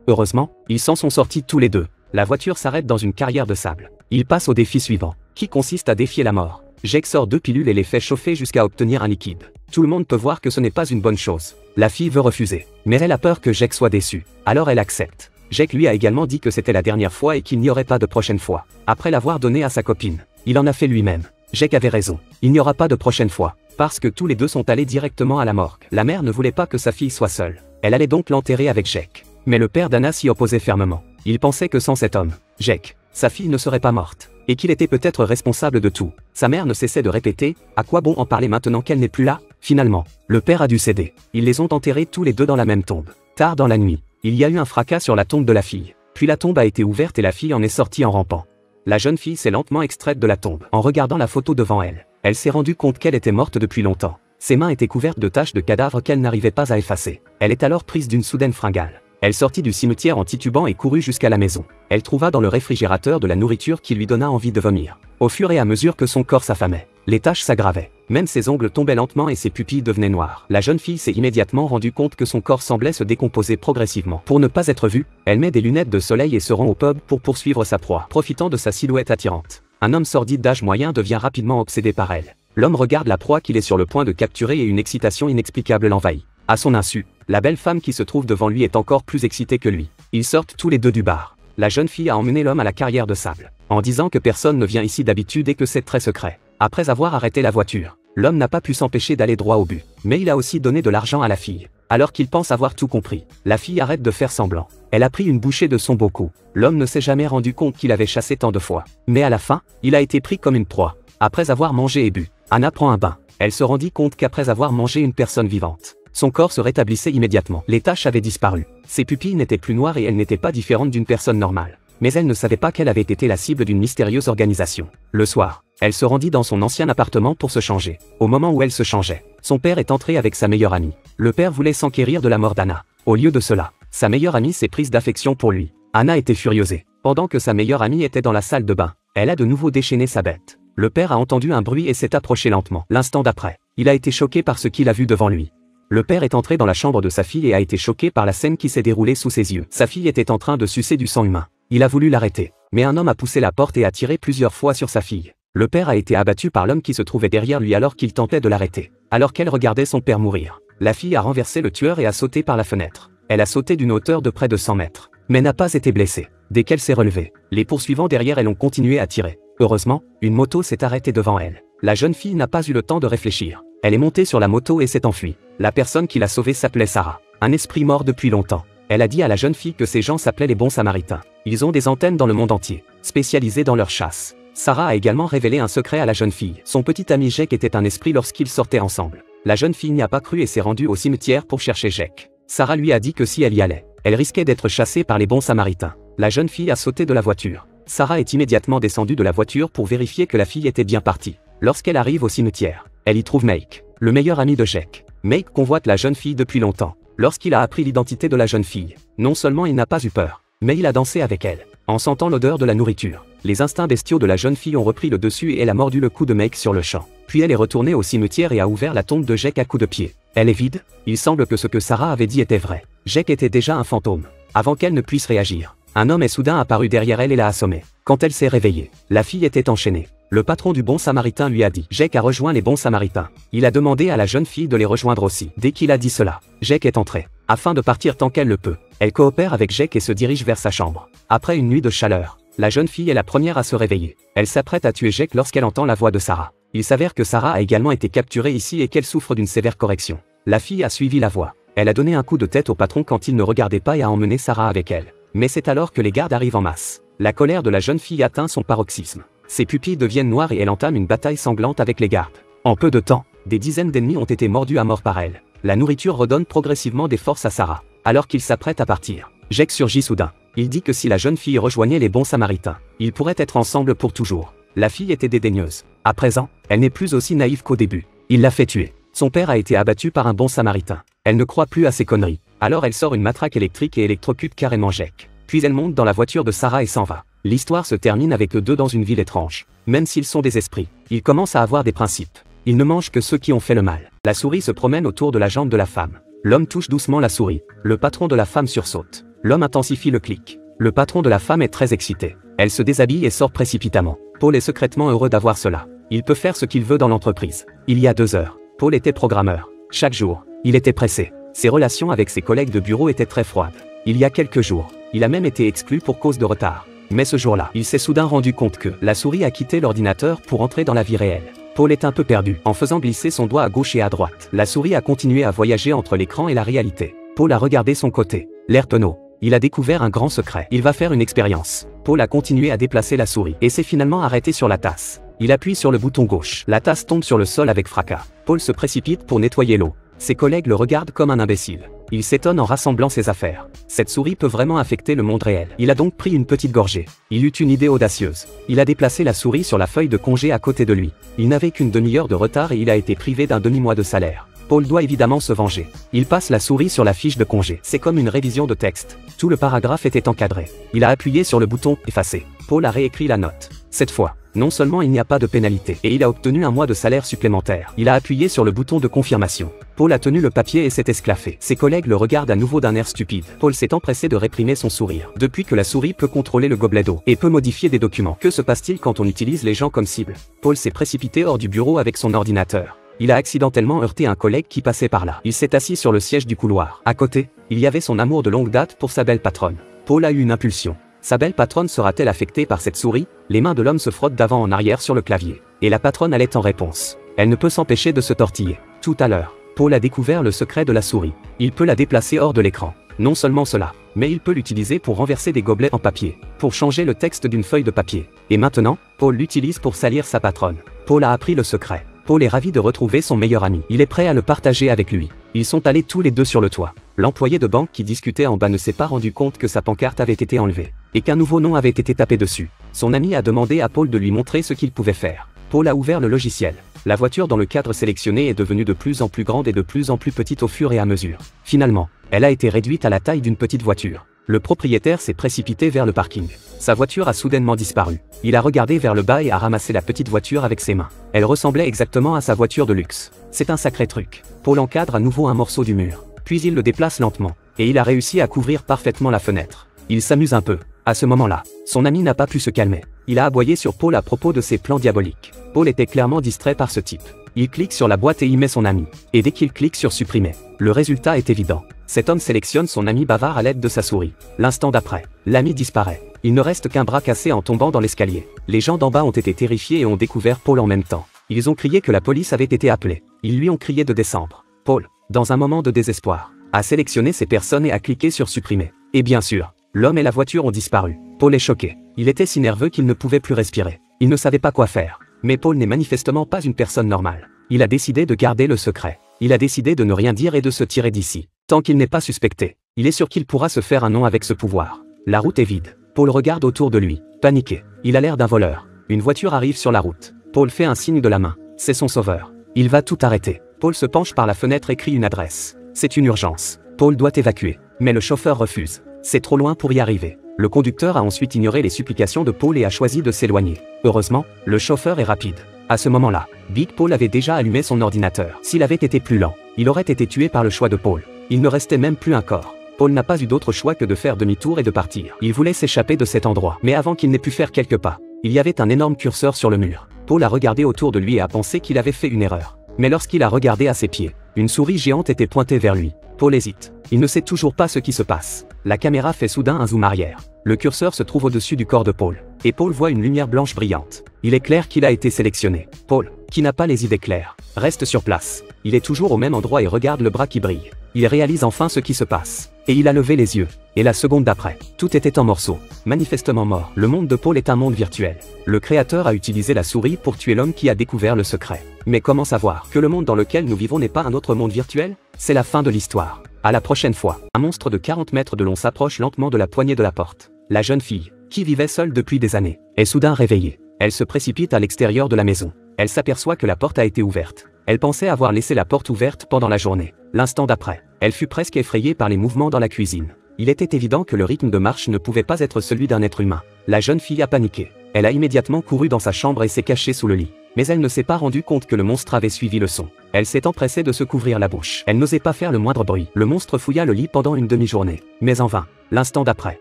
Heureusement, ils s'en sont sortis tous les deux. La voiture s'arrête dans une carrière de sable. Ils passent au défi suivant, qui consiste à défier la mort. Jake sort 2 pilules et les fait chauffer jusqu'à obtenir un liquide. Tout le monde peut voir que ce n'est pas une bonne chose. La fille veut refuser, mais elle a peur que Jake soit déçu. Alors elle accepte. Jake lui a également dit que c'était la dernière fois et qu'il n'y aurait pas de prochaine fois. Après l'avoir donné à sa copine, il en a fait lui-même. Jake avait raison. Il n'y aura pas de prochaine fois, parce que tous les deux sont allés directement à la morgue. La mère ne voulait pas que sa fille soit seule. Elle allait donc l'enterrer avec Jake. Mais le père d'Anna s'y opposait fermement. Il pensait que sans cet homme, Jake, sa fille ne serait pas morte, et qu'il était peut-être responsable de tout. Sa mère ne cessait de répéter « À quoi bon en parler maintenant qu'elle n'est plus là ?» Finalement, le père a dû céder. Ils les ont enterrés tous les deux dans la même tombe. Tard dans la nuit, il y a eu un fracas sur la tombe de la fille. Puis la tombe a été ouverte et la fille en est sortie en rampant. La jeune fille s'est lentement extraite de la tombe. En regardant la photo devant elle, elle s'est rendue compte qu'elle était morte depuis longtemps. Ses mains étaient couvertes de taches de cadavre qu'elle n'arrivait pas à effacer. Elle est alors prise d'une soudaine fringale. Elle sortit du cimetière en titubant et courut jusqu'à la maison. Elle trouva dans le réfrigérateur de la nourriture qui lui donna envie de vomir. Au fur et à mesure que son corps s'affamait, les taches s'aggravaient. Même ses ongles tombaient lentement et ses pupilles devenaient noires. La jeune fille s'est immédiatement rendue compte que son corps semblait se décomposer progressivement. Pour ne pas être vue, elle met des lunettes de soleil et se rend au pub pour poursuivre sa proie. Profitant de sa silhouette attirante, un homme sordide d'âge moyen devient rapidement obsédé par elle. L'homme regarde la proie qu'il est sur le point de capturer et une excitation inexplicable l'envahit. À son insu, la belle femme qui se trouve devant lui est encore plus excitée que lui. Ils sortent tous les deux du bar. La jeune fille a emmené l'homme à la carrière de sable, en disant que personne ne vient ici d'habitude et que c'est très secret. Après avoir arrêté la voiture, l'homme n'a pas pu s'empêcher d'aller droit au but. Mais il a aussi donné de l'argent à la fille. Alors qu'il pense avoir tout compris, la fille arrête de faire semblant. Elle a pris une bouchée de son beaucoup. L'homme ne s'est jamais rendu compte qu'il avait chassé tant de fois. Mais à la fin, il a été pris comme une proie. Après avoir mangé et bu, Anna prend un bain. Elle se rendit compte qu'après avoir mangé une personne vivante, son corps se rétablissait immédiatement. Les taches avaient disparu. Ses pupilles n'étaient plus noires et elle n'était pas différente d'une personne normale. Mais elle ne savait pas qu'elle avait été la cible d'une mystérieuse organisation. Le soir, elle se rendit dans son ancien appartement pour se changer. Au moment où elle se changeait, son père est entré avec sa meilleure amie. Le père voulait s'enquérir de la mort d'Anna. Au lieu de cela, sa meilleure amie s'est prise d'affection pour lui. Anna était furieuse. Pendant que sa meilleure amie était dans la salle de bain, elle a de nouveau déchaîné sa bête. Le père a entendu un bruit et s'est approché lentement. L'instant d'après, il a été choqué par ce qu'il a vu devant lui. Le père est entré dans la chambre de sa fille et a été choqué par la scène qui s'est déroulée sous ses yeux. Sa fille était en train de sucer du sang humain. Il a voulu l'arrêter, mais un homme a poussé la porte et a tiré plusieurs fois sur sa fille. Le père a été abattu par l'homme qui se trouvait derrière lui alors qu'il tentait de l'arrêter. Alors qu'elle regardait son père mourir, la fille a renversé le tueur et a sauté par la fenêtre. Elle a sauté d'une hauteur de près de 100 mètres, mais n'a pas été blessée. Dès qu'elle s'est relevée, les poursuivants derrière elle ont continué à tirer. Heureusement, une moto s'est arrêtée devant elle. La jeune fille n'a pas eu le temps de réfléchir. Elle est montée sur la moto et s'est enfuie. La personne qui l'a sauvée s'appelait Sarah, un esprit mort depuis longtemps. Elle a dit à la jeune fille que ces gens s'appelaient les bons samaritains. Ils ont des antennes dans le monde entier, spécialisées dans leur chasse. Sarah a également révélé un secret à la jeune fille. Son petit ami Jake était un esprit lorsqu'ils sortaient ensemble. La jeune fille n'y a pas cru et s'est rendue au cimetière pour chercher Jake. Sarah lui a dit que si elle y allait, elle risquait d'être chassée par les bons samaritains. La jeune fille a sauté de la voiture. Sarah est immédiatement descendue de la voiture pour vérifier que la fille était bien partie. Lorsqu'elle arrive au cimetière, elle y trouve Mike, le meilleur ami de Jake. Mike convoite la jeune fille depuis longtemps. Lorsqu'il a appris l'identité de la jeune fille, non seulement il n'a pas eu peur, mais il a dansé avec elle. En sentant l'odeur de la nourriture, les instincts bestiaux de la jeune fille ont repris le dessus et elle a mordu le cou de Mike sur le champ. Puis elle est retournée au cimetière et a ouvert la tombe de Jake à coups de pied. Elle est vide. Il semble que ce que Sarah avait dit était vrai. Jake était déjà un fantôme. Avant qu'elle ne puisse réagir, un homme est soudain apparu derrière elle et l'a assommée. Quand elle s'est réveillée, la fille était enchaînée. Le patron du bon samaritain lui a dit « Jake a rejoint les bons samaritains ». Il a demandé à la jeune fille de les rejoindre aussi. Dès qu'il a dit cela, Jake est entré, afin de partir tant qu'elle le peut. Elle coopère avec Jake et se dirige vers sa chambre. Après une nuit de chaleur, la jeune fille est la première à se réveiller. Elle s'apprête à tuer Jake lorsqu'elle entend la voix de Sarah. Il s'avère que Sarah a également été capturée ici et qu'elle souffre d'une sévère correction. La fille a suivi la voie. Elle a donné un coup de tête au patron quand il ne regardait pas et a emmené Sarah avec elle. Mais c'est alors que les gardes arrivent en masse. La colère de la jeune fille atteint son paroxysme. Ses pupilles deviennent noires et elle entame une bataille sanglante avec les gardes. En peu de temps, des dizaines d'ennemis ont été mordus à mort par elle. La nourriture redonne progressivement des forces à Sarah. Alors qu'il s'apprête à partir, Jake surgit soudain. Il dit que si la jeune fille rejoignait les bons samaritains, ils pourraient être ensemble pour toujours. La fille était dédaigneuse. À présent, elle n'est plus aussi naïve qu'au début. Il l'a fait tuer. Son père a été abattu par un bon samaritain. Elle ne croit plus à ces conneries. Alors elle sort une matraque électrique et électrocute carrément Jake. Puis elle monte dans la voiture de Sarah et s'en va. L'histoire se termine avec eux deux dans une ville étrange. Même s'ils sont des esprits, ils commencent à avoir des principes. Ils ne mangent que ceux qui ont fait le mal. La souris se promène autour de la jambe de la femme. L'homme touche doucement la souris. Le patron de la femme sursaute. L'homme intensifie le clic. Le patron de la femme est très excité. Elle se déshabille et sort précipitamment. Paul est secrètement heureux d'avoir cela. Il peut faire ce qu'il veut dans l'entreprise. Il y a 2 heures, Paul était programmeur. Chaque jour, il était pressé. Ses relations avec ses collègues de bureau étaient très froides. Il y a quelques jours, il a même été exclu pour cause de retard. Mais ce jour-là, il s'est soudain rendu compte que la souris a quitté l'ordinateur pour entrer dans la vie réelle. Paul est un peu perdu. En faisant glisser son doigt à gauche et à droite, la souris a continué à voyager entre l'écran et la réalité. Paul a regardé son côté, l'air penaud. Il a découvert un grand secret. Il va faire une expérience. Paul a continué à déplacer la souris et s'est finalement arrêté sur la tasse. Il appuie sur le bouton gauche. La tasse tombe sur le sol avec fracas. Paul se précipite pour nettoyer l'eau. Ses collègues le regardent comme un imbécile. Il s'étonne en rassemblant ses affaires. Cette souris peut vraiment affecter le monde réel. Il a donc pris une petite gorgée. Il eut une idée audacieuse. Il a déplacé la souris sur la feuille de congé à côté de lui. Il n'avait qu'une demi-heure de retard et il a été privé d'un demi-mois de salaire. Paul doit évidemment se venger. Il passe la souris sur la fiche de congé. C'est comme une révision de texte. Tout le paragraphe était encadré. Il a appuyé sur le bouton « Effacer ». Paul a réécrit la note. Cette fois, non seulement il n'y a pas de pénalité, et il a obtenu un mois de salaire supplémentaire. Il a appuyé sur le bouton de confirmation. Paul a tenu le papier et s'est esclaffé. Ses collègues le regardent à nouveau d'un air stupide. Paul s'est empressé de réprimer son sourire. Depuis que la souris peut contrôler le gobelet d'eau et peut modifier des documents, que se passe-t-il quand on utilise les gens comme cible? Paul s'est précipité hors du bureau avec son ordinateur. Il a accidentellement heurté un collègue qui passait par là. Il s'est assis sur le siège du couloir. À côté, il y avait son amour de longue date pour sa belle patronne. Paul a eu une impulsion. Sa belle patronne sera-t-elle affectée par cette souris? Les mains de l'homme se frottent d'avant en arrière sur le clavier. Et la patronne allait en réponse. Elle ne peut s'empêcher de se tortiller. Tout à l'heure, Paul a découvert le secret de la souris. Il peut la déplacer hors de l'écran. Non seulement cela, mais il peut l'utiliser pour renverser des gobelets en papier, pour changer le texte d'une feuille de papier. Et maintenant, Paul l'utilise pour salir sa patronne. Paul a appris le secret. Paul est ravi de retrouver son meilleur ami. Il est prêt à le partager avec lui. Ils sont allés tous les deux sur le toit. L'employé de banque qui discutait en bas ne s'est pas rendu compte que sa pancarte avait été enlevée, et qu'un nouveau nom avait été tapé dessus. Son ami a demandé à Paul de lui montrer ce qu'il pouvait faire. Paul a ouvert le logiciel. La voiture dans le cadre sélectionné est devenue de plus en plus grande et de plus en plus petite au fur et à mesure. Finalement, elle a été réduite à la taille d'une petite voiture. Le propriétaire s'est précipité vers le parking. Sa voiture a soudainement disparu. Il a regardé vers le bas et a ramassé la petite voiture avec ses mains. Elle ressemblait exactement à sa voiture de luxe. C'est un sacré truc. Paul encadre à nouveau un morceau du mur. Puis il le déplace lentement. Et il a réussi à couvrir parfaitement la fenêtre. Il s'amuse un peu. À ce moment-là, son ami n'a pas pu se calmer. Il a aboyé sur Paul à propos de ses plans diaboliques. Paul était clairement distrait par ce type. Il clique sur la boîte et y met son ami. Et dès qu'il clique sur supprimer, le résultat est évident. Cet homme sélectionne son ami bavard à l'aide de sa souris. L'instant d'après, l'ami disparaît. Il ne reste qu'un bras cassé en tombant dans l'escalier. Les gens d'en bas ont été terrifiés et ont découvert Paul en même temps. Ils ont crié que la police avait été appelée. Ils lui ont crié de descendre. Paul, dans un moment de désespoir, a sélectionné ces personnes et a cliqué sur supprimer. Et bien sûr, l'homme et la voiture ont disparu. Paul est choqué. Il était si nerveux qu'il ne pouvait plus respirer. Il ne savait pas quoi faire. Mais Paul n'est manifestement pas une personne normale. Il a décidé de garder le secret. Il a décidé de ne rien dire et de se tirer d'ici. Tant qu'il n'est pas suspecté, il est sûr qu'il pourra se faire un nom avec ce pouvoir. La route est vide. Paul regarde autour de lui, paniqué. Il a l'air d'un voleur. Une voiture arrive sur la route. Paul fait un signe de la main. C'est son sauveur. Il va tout arrêter. Paul se penche par la fenêtre et crie une adresse. C'est une urgence. Paul doit évacuer. Mais le chauffeur refuse. C'est trop loin pour y arriver. Le conducteur a ensuite ignoré les supplications de Paul et a choisi de s'éloigner. Heureusement, le chauffeur est rapide. À ce moment-là, Big Paul avait déjà allumé son ordinateur. S'il avait été plus lent, il aurait été tué par le choix de Paul. Il ne restait même plus un corps. Paul n'a pas eu d'autre choix que de faire demi-tour et de partir. Il voulait s'échapper de cet endroit. Mais avant qu'il n'ait pu faire quelques pas, il y avait un énorme curseur sur le mur. Paul a regardé autour de lui et a pensé qu'il avait fait une erreur. Mais lorsqu'il a regardé à ses pieds, une souris géante était pointée vers lui. Paul hésite. Il ne sait toujours pas ce qui se passe. La caméra fait soudain un zoom arrière. Le curseur se trouve au-dessus du corps de Paul. Et Paul voit une lumière blanche brillante. Il est clair qu'il a été sélectionné. Paul, qui n'a pas les idées claires, reste sur place. Il est toujours au même endroit et regarde le bras qui brille. Il réalise enfin ce qui se passe. Et il a levé les yeux. Et la seconde d'après, tout était en morceaux, manifestement mort. Le monde de Paul est un monde virtuel. Le créateur a utilisé la souris pour tuer l'homme qui a découvert le secret. Mais comment savoir que le monde dans lequel nous vivons n'est pas un autre monde virtuel? C'est la fin de l'histoire. À la prochaine fois. Un monstre de 40 mètres de long s'approche lentement de la poignée de la porte. La jeune fille, qui vivait seule depuis des années, est soudain réveillée. Elle se précipite à l'extérieur de la maison. Elle s'aperçoit que la porte a été ouverte. Elle pensait avoir laissé la porte ouverte pendant la journée. L'instant d'après, elle fut presque effrayée par les mouvements dans la cuisine. Il était évident que le rythme de marche ne pouvait pas être celui d'un être humain. La jeune fille a paniqué. Elle a immédiatement couru dans sa chambre et s'est cachée sous le lit. Mais elle ne s'est pas rendue compte que le monstre avait suivi le son. Elle s'est empressée de se couvrir la bouche. Elle n'osait pas faire le moindre bruit. Le monstre fouilla le lit pendant une demi-journée. Mais en vain. L'instant d'après,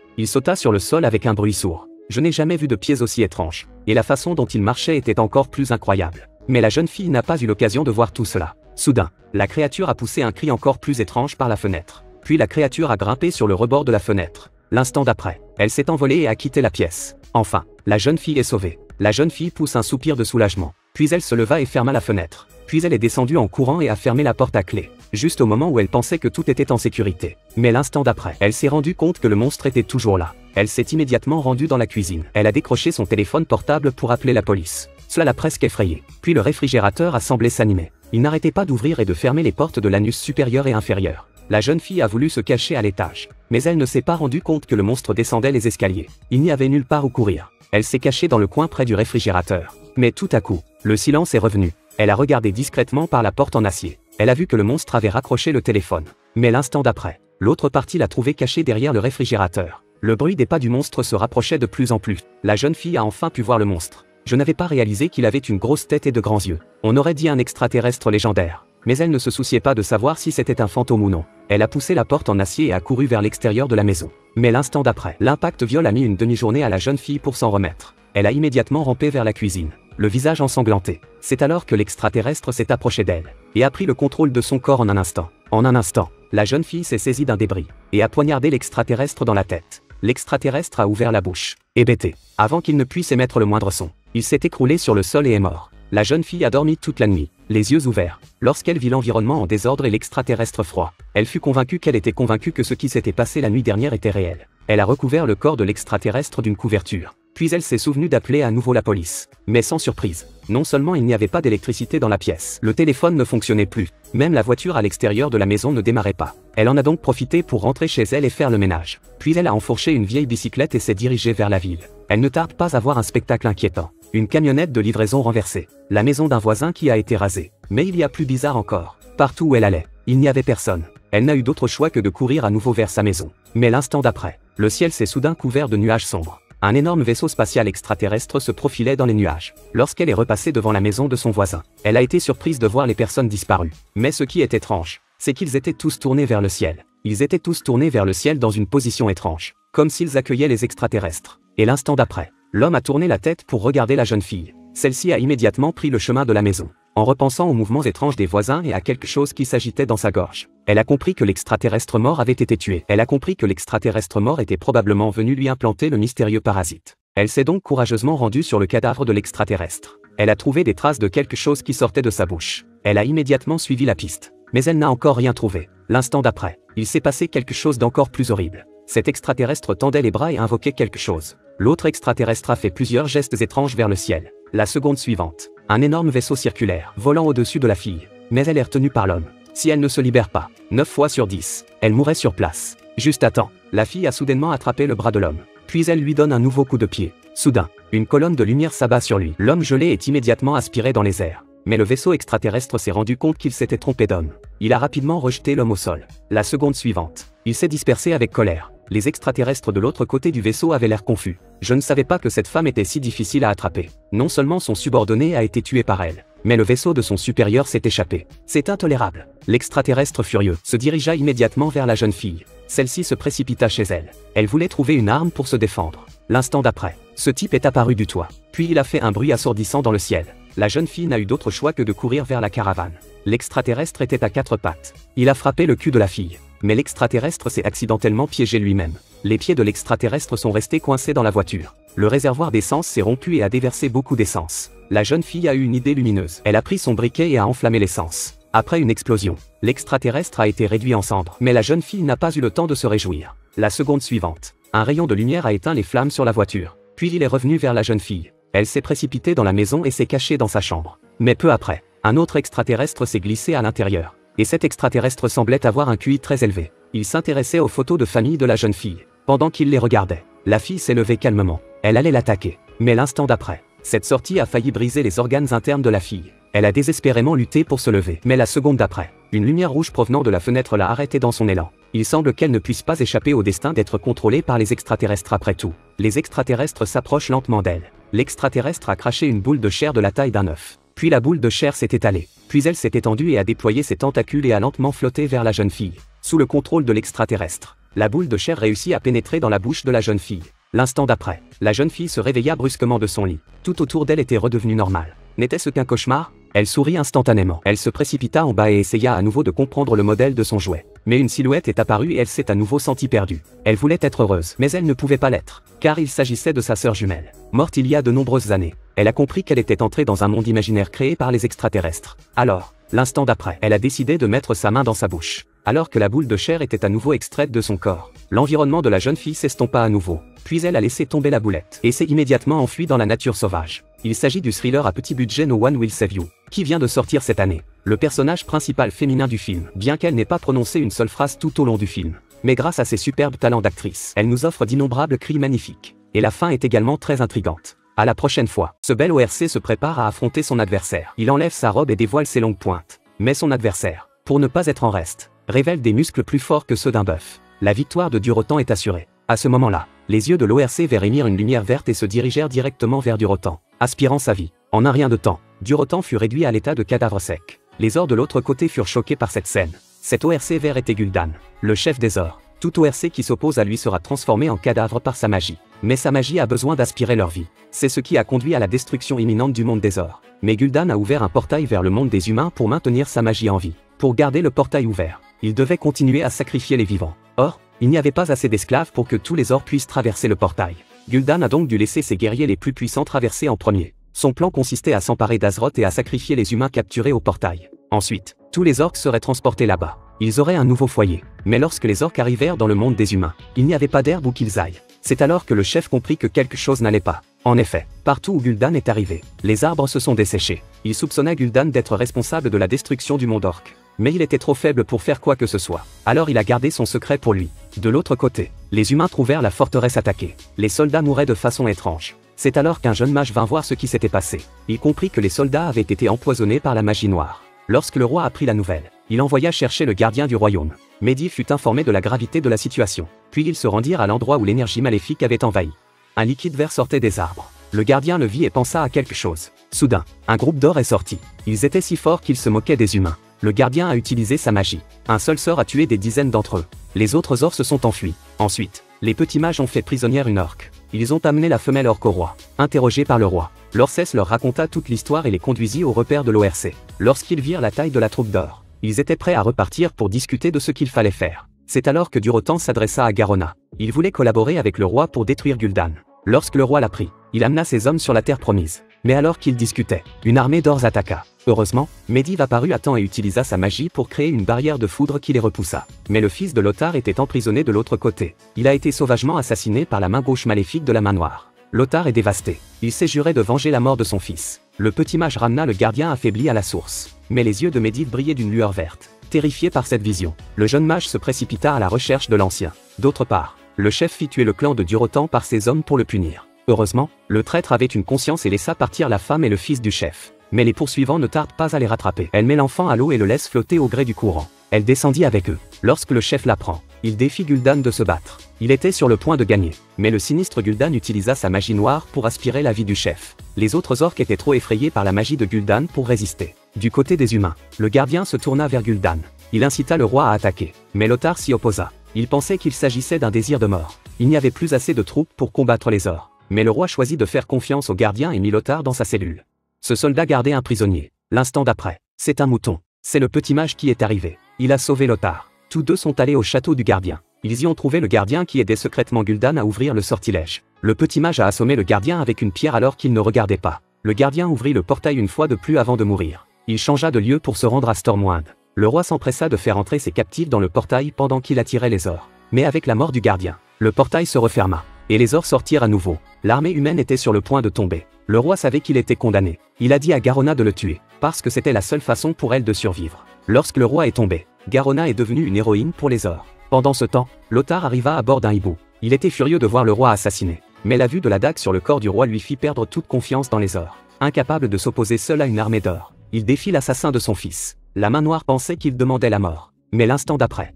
il sauta sur le sol avec un bruit sourd. Je n'ai jamais vu de pieds aussi étranges. Et la façon dont il marchait était encore plus incroyable. Mais la jeune fille n'a pas eu l'occasion de voir tout cela. Soudain, la créature a poussé un cri encore plus étrange par la fenêtre. Puis la créature a grimpé sur le rebord de la fenêtre. L'instant d'après, elle s'est envolée et a quitté la pièce. Enfin, la jeune fille est sauvée. La jeune fille pousse un soupir de soulagement. Puis elle se leva et ferma la fenêtre. Puis elle est descendue en courant et a fermé la porte à clé. Juste au moment où elle pensait que tout était en sécurité. Mais l'instant d'après, elle s'est rendue compte que le monstre était toujours là. Elle s'est immédiatement rendue dans la cuisine. Elle a décroché son téléphone portable pour appeler la police. Cela l'a presque effrayée. Puis le réfrigérateur a semblé s'animer. Il n'arrêtait pas d'ouvrir et de fermer les portes de l'anus supérieur et inférieur. La jeune fille a voulu se cacher à l'étage. Mais elle ne s'est pas rendue compte que le monstre descendait les escaliers. Il n'y avait nulle part où courir. Elle s'est cachée dans le coin près du réfrigérateur. Mais tout à coup, le silence est revenu. Elle a regardé discrètement par la porte en acier. Elle a vu que le monstre avait raccroché le téléphone. Mais l'instant d'après, l'autre partie l'a trouvé caché derrière le réfrigérateur. Le bruit des pas du monstre se rapprochait de plus en plus. La jeune fille a enfin pu voir le monstre. Je n'avais pas réalisé qu'il avait une grosse tête et de grands yeux. On aurait dit un extraterrestre légendaire. Mais elle ne se souciait pas de savoir si c'était un fantôme ou non. Elle a poussé la porte en acier et a couru vers l'extérieur de la maison. Mais l'instant d'après, l'impact viol a mis une demi-journée à la jeune fille pour s'en remettre. Elle a immédiatement rampé vers la cuisine, le visage ensanglanté. C'est alors que l'extraterrestre s'est approché d'elle et a pris le contrôle de son corps en un instant. En un instant, la jeune fille s'est saisie d'un débris et a poignardé l'extraterrestre dans la tête. L'extraterrestre a ouvert la bouche, hébété, avant qu'il ne puisse émettre le moindre son. Il s'est écroulé sur le sol et est mort. La jeune fille a dormi toute la nuit, les yeux ouverts, lorsqu'elle vit l'environnement en désordre et l'extraterrestre froid. Elle fut convaincue qu'elle était convaincue que ce qui s'était passé la nuit dernière était réel. Elle a recouvert le corps de l'extraterrestre d'une couverture. Puis elle s'est souvenue d'appeler à nouveau la police. Mais sans surprise. Non seulement il n'y avait pas d'électricité dans la pièce, le téléphone ne fonctionnait plus. Même la voiture à l'extérieur de la maison ne démarrait pas. Elle en a donc profité pour rentrer chez elle et faire le ménage. Puis elle a enfourché une vieille bicyclette et s'est dirigée vers la ville. Elle ne tarde pas à voir un spectacle inquiétant. Une camionnette de livraison renversée. La maison d'un voisin qui a été rasée. Mais il y a plus bizarre encore. Partout où elle allait, il n'y avait personne. Elle n'a eu d'autre choix que de courir à nouveau vers sa maison. Mais l'instant d'après, le ciel s'est soudain couvert de nuages sombres. Un énorme vaisseau spatial extraterrestre se profilait dans les nuages. Lorsqu'elle est repassée devant la maison de son voisin, elle a été surprise de voir les personnes disparues. Mais ce qui est étrange, c'est qu'ils étaient tous tournés vers le ciel. Ils étaient tous tournés vers le ciel dans une position étrange, comme s'ils accueillaient les extraterrestres. Et l'instant d'après, l'homme a tourné la tête pour regarder la jeune fille. Celle-ci a immédiatement pris le chemin de la maison. En repensant aux mouvements étranges des voisins et à quelque chose qui s'agitait dans sa gorge, elle a compris que l'extraterrestre mort avait été tué. Elle a compris que l'extraterrestre mort était probablement venu lui implanter le mystérieux parasite. Elle s'est donc courageusement rendue sur le cadavre de l'extraterrestre. Elle a trouvé des traces de quelque chose qui sortait de sa bouche. Elle a immédiatement suivi la piste. Mais elle n'a encore rien trouvé. L'instant d'après, il s'est passé quelque chose d'encore plus horrible. Cet extraterrestre tendait les bras et invoquait quelque chose. L'autre extraterrestre a fait plusieurs gestes étranges vers le ciel. La seconde suivante, un énorme vaisseau circulaire, volant au-dessus de la fille. Mais elle est retenue par l'homme. Si elle ne se libère pas, 9 fois sur 10, elle mourrait sur place. Juste à temps, la fille a soudainement attrapé le bras de l'homme. Puis elle lui donne un nouveau coup de pied. Soudain, une colonne de lumière s'abat sur lui. L'homme gelé est immédiatement aspiré dans les airs. Mais le vaisseau extraterrestre s'est rendu compte qu'il s'était trompé d'homme. Il a rapidement rejeté l'homme au sol. La seconde suivante, il s'est dispersé avec colère. Les extraterrestres de l'autre côté du vaisseau avaient l'air confus. Je ne savais pas que cette femme était si difficile à attraper. Non seulement son subordonné a été tué par elle, mais le vaisseau de son supérieur s'est échappé. C'est intolérable. L'extraterrestre furieux se dirigea immédiatement vers la jeune fille. Celle-ci se précipita chez elle. Elle voulait trouver une arme pour se défendre. L'instant d'après, ce type est apparu du toit. Puis il a fait un bruit assourdissant dans le ciel. La jeune fille n'a eu d'autre choix que de courir vers la caravane. L'extraterrestre était à 4 pattes. Il a frappé le cul de la fille. Mais l'extraterrestre s'est accidentellement piégé lui-même. Les pieds de l'extraterrestre sont restés coincés dans la voiture. Le réservoir d'essence s'est rompu et a déversé beaucoup d'essence. La jeune fille a eu une idée lumineuse. Elle a pris son briquet et a enflammé l'essence. Après une explosion, l'extraterrestre a été réduit en cendres. Mais la jeune fille n'a pas eu le temps de se réjouir. La seconde suivante, un rayon de lumière a éteint les flammes sur la voiture. Puis il est revenu vers la jeune fille. Elle s'est précipitée dans la maison et s'est cachée dans sa chambre. Mais peu après, un autre extraterrestre s'est glissé à l'intérieur. Et cet extraterrestre semblait avoir un QI très élevé. Il s'intéressait aux photos de famille de la jeune fille. Pendant qu'il les regardait, la fille s'est levée calmement. Elle allait l'attaquer. Mais l'instant d'après, cette sortie a failli briser les organes internes de la fille. Elle a désespérément lutté pour se lever. Mais la seconde d'après, une lumière rouge provenant de la fenêtre l'a arrêtée dans son élan. Il semble qu'elle ne puisse pas échapper au destin d'être contrôlée par les extraterrestres après tout. Les extraterrestres s'approchent lentement d'elle. L'extraterrestre a craché une boule de chair de la taille d'un œuf. Puis la boule de chair s'est étalée. Puis elle s'est étendue et a déployé ses tentacules et a lentement flotté vers la jeune fille. Sous le contrôle de l'extraterrestre, la boule de chair réussit à pénétrer dans la bouche de la jeune fille. L'instant d'après, la jeune fille se réveilla brusquement de son lit. Tout autour d'elle était redevenu normal. N'était-ce qu'un cauchemar? Elle sourit instantanément. Elle se précipita en bas et essaya à nouveau de comprendre le modèle de son jouet. Mais une silhouette est apparue et elle s'est à nouveau sentie perdue. Elle voulait être heureuse, mais elle ne pouvait pas l'être, car il s'agissait de sa sœur jumelle, morte il y a de nombreuses années. Elle a compris qu'elle était entrée dans un monde imaginaire créé par les extraterrestres. Alors, l'instant d'après, elle a décidé de mettre sa main dans sa bouche. Alors que la boule de chair était à nouveau extraite de son corps, l'environnement de la jeune fille s'estompa à nouveau. Puis elle a laissé tomber la boulette et s'est immédiatement enfuie dans la nature sauvage. Il s'agit du thriller à petit budget No One Will Save You, qui vient de sortir cette année. Le personnage principal féminin du film, bien qu'elle n'ait pas prononcé une seule phrase tout au long du film, mais grâce à ses superbes talents d'actrice, elle nous offre d'innombrables cris magnifiques. Et la fin est également très intrigante. À la prochaine fois, ce bel ORC se prépare à affronter son adversaire. Il enlève sa robe et dévoile ses longues pointes. Mais son adversaire, pour ne pas être en reste, révèle des muscles plus forts que ceux d'un bœuf. La victoire de Durotan est assurée. À ce moment-là, les yeux de l'ORC émirent une lumière verte et se dirigèrent directement vers Durotan, aspirant sa vie. En un rien de temps, Durotan fut réduit à l'état de cadavre sec. Les Ors de l'autre côté furent choqués par cette scène. Cet ORC vert était Gul'dan, le chef des Ors. Tout ORC qui s'oppose à lui sera transformé en cadavre par sa magie. Mais sa magie a besoin d'aspirer leur vie. C'est ce qui a conduit à la destruction imminente du monde des Ors. Mais Gul'dan a ouvert un portail vers le monde des humains pour maintenir sa magie en vie. Pour garder le portail ouvert, il devait continuer à sacrifier les vivants. Or, il n'y avait pas assez d'esclaves pour que tous les Ors puissent traverser le portail. Gul'dan a donc dû laisser ses guerriers les plus puissants traverser en premier. Son plan consistait à s'emparer d'Azeroth et à sacrifier les humains capturés au portail. Ensuite, tous les orques seraient transportés là-bas. Ils auraient un nouveau foyer. Mais lorsque les orques arrivèrent dans le monde des humains, il n'y avait pas d'herbe où qu'ils aillent. C'est alors que le chef comprit que quelque chose n'allait pas. En effet, partout où Gul'dan est arrivé, les arbres se sont desséchés. Il soupçonna Gul'dan d'être responsable de la destruction du monde orque. Mais il était trop faible pour faire quoi que ce soit. Alors il a gardé son secret pour lui. De l'autre côté, les humains trouvèrent la forteresse attaquée. Les soldats mouraient de façon étrange. C'est alors qu'un jeune mage vint voir ce qui s'était passé. Il comprit que les soldats avaient été empoisonnés par la magie noire. Lorsque le roi apprit la nouvelle, il envoya chercher le gardien du royaume. Mehdi fut informé de la gravité de la situation. Puis ils se rendirent à l'endroit où l'énergie maléfique avait envahi. Un liquide vert sortait des arbres. Le gardien le vit et pensa à quelque chose. Soudain, un groupe d'ors est sorti. Ils étaient si forts qu'ils se moquaient des humains. Le gardien a utilisé sa magie. Un seul sort a tué des dizaines d'entre eux. Les autres orques se sont enfuis. Ensuite, les petits mages ont fait prisonnière une orque. Ils ont amené la femelle orque au roi. Interrogés par le roi, l'Orcès leur raconta toute l'histoire et les conduisit au repère de l'ORC. Lorsqu'ils virent la taille de la troupe d'or, ils étaient prêts à repartir pour discuter de ce qu'il fallait faire. C'est alors que Durotan s'adressa à Garona. Il voulait collaborer avec le roi pour détruire Gul'dan. Lorsque le roi l'apprit, il amena ses hommes sur la terre promise. Mais alors qu'ils discutaient, une armée d'ors attaqua. Heureusement, Medivh apparut à temps et utilisa sa magie pour créer une barrière de foudre qui les repoussa. Mais le fils de Lothar était emprisonné de l'autre côté. Il a été sauvagement assassiné par la main gauche maléfique de la main noire. Lothar est dévasté. Il s'est juré de venger la mort de son fils. Le petit mage ramena le gardien affaibli à la source. Mais les yeux de Medivh brillaient d'une lueur verte. Terrifié par cette vision, le jeune mage se précipita à la recherche de l'ancien. D'autre part, le chef fit tuer le clan de Durotan par ses hommes pour le punir. Heureusement, le traître avait une conscience et laissa partir la femme et le fils du chef. Mais les poursuivants ne tardent pas à les rattraper. Elle met l'enfant à l'eau et le laisse flotter au gré du courant. Elle descendit avec eux. Lorsque le chef l'apprend, il défie Gul'dan de se battre. Il était sur le point de gagner, mais le sinistre Gul'dan utilisa sa magie noire pour aspirer la vie du chef. Les autres orques étaient trop effrayés par la magie de Gul'dan pour résister. Du côté des humains, le gardien se tourna vers Gul'dan. Il incita le roi à attaquer, mais Lothar s'y opposa. Il pensait qu'il s'agissait d'un désir de mort. Il n'y avait plus assez de troupes pour combattre les orques. Mais le roi choisit de faire confiance au gardien et mit Lothar dans sa cellule. Ce soldat gardait un prisonnier. L'instant d'après, c'est un mouton. C'est le petit mage qui est arrivé. Il a sauvé Lothar. Tous deux sont allés au château du gardien. Ils y ont trouvé le gardien qui aidait secrètement Gul'dan à ouvrir le sortilège. Le petit mage a assommé le gardien avec une pierre alors qu'il ne regardait pas. Le gardien ouvrit le portail une fois de plus avant de mourir. Il changea de lieu pour se rendre à Stormwind. Le roi s'empressa de faire entrer ses captifs dans le portail pendant qu'il attirait les orques. Mais avec la mort du gardien, le portail se referma. Et les orques sortirent à nouveau. L'armée humaine était sur le point de tomber. Le roi savait qu'il était condamné. Il a dit à Garona de le tuer, parce que c'était la seule façon pour elle de survivre. Lorsque le roi est tombé, Garona est devenue une héroïne pour les orques. Pendant ce temps, Lothar arriva à bord d'un hibou. Il était furieux de voir le roi assassiné. Mais la vue de la dague sur le corps du roi lui fit perdre toute confiance dans les orques. Incapable de s'opposer seul à une armée d'orques, il défie l'assassin de son fils. La main noire pensait qu'il demandait la mort. Mais l'instant d'après,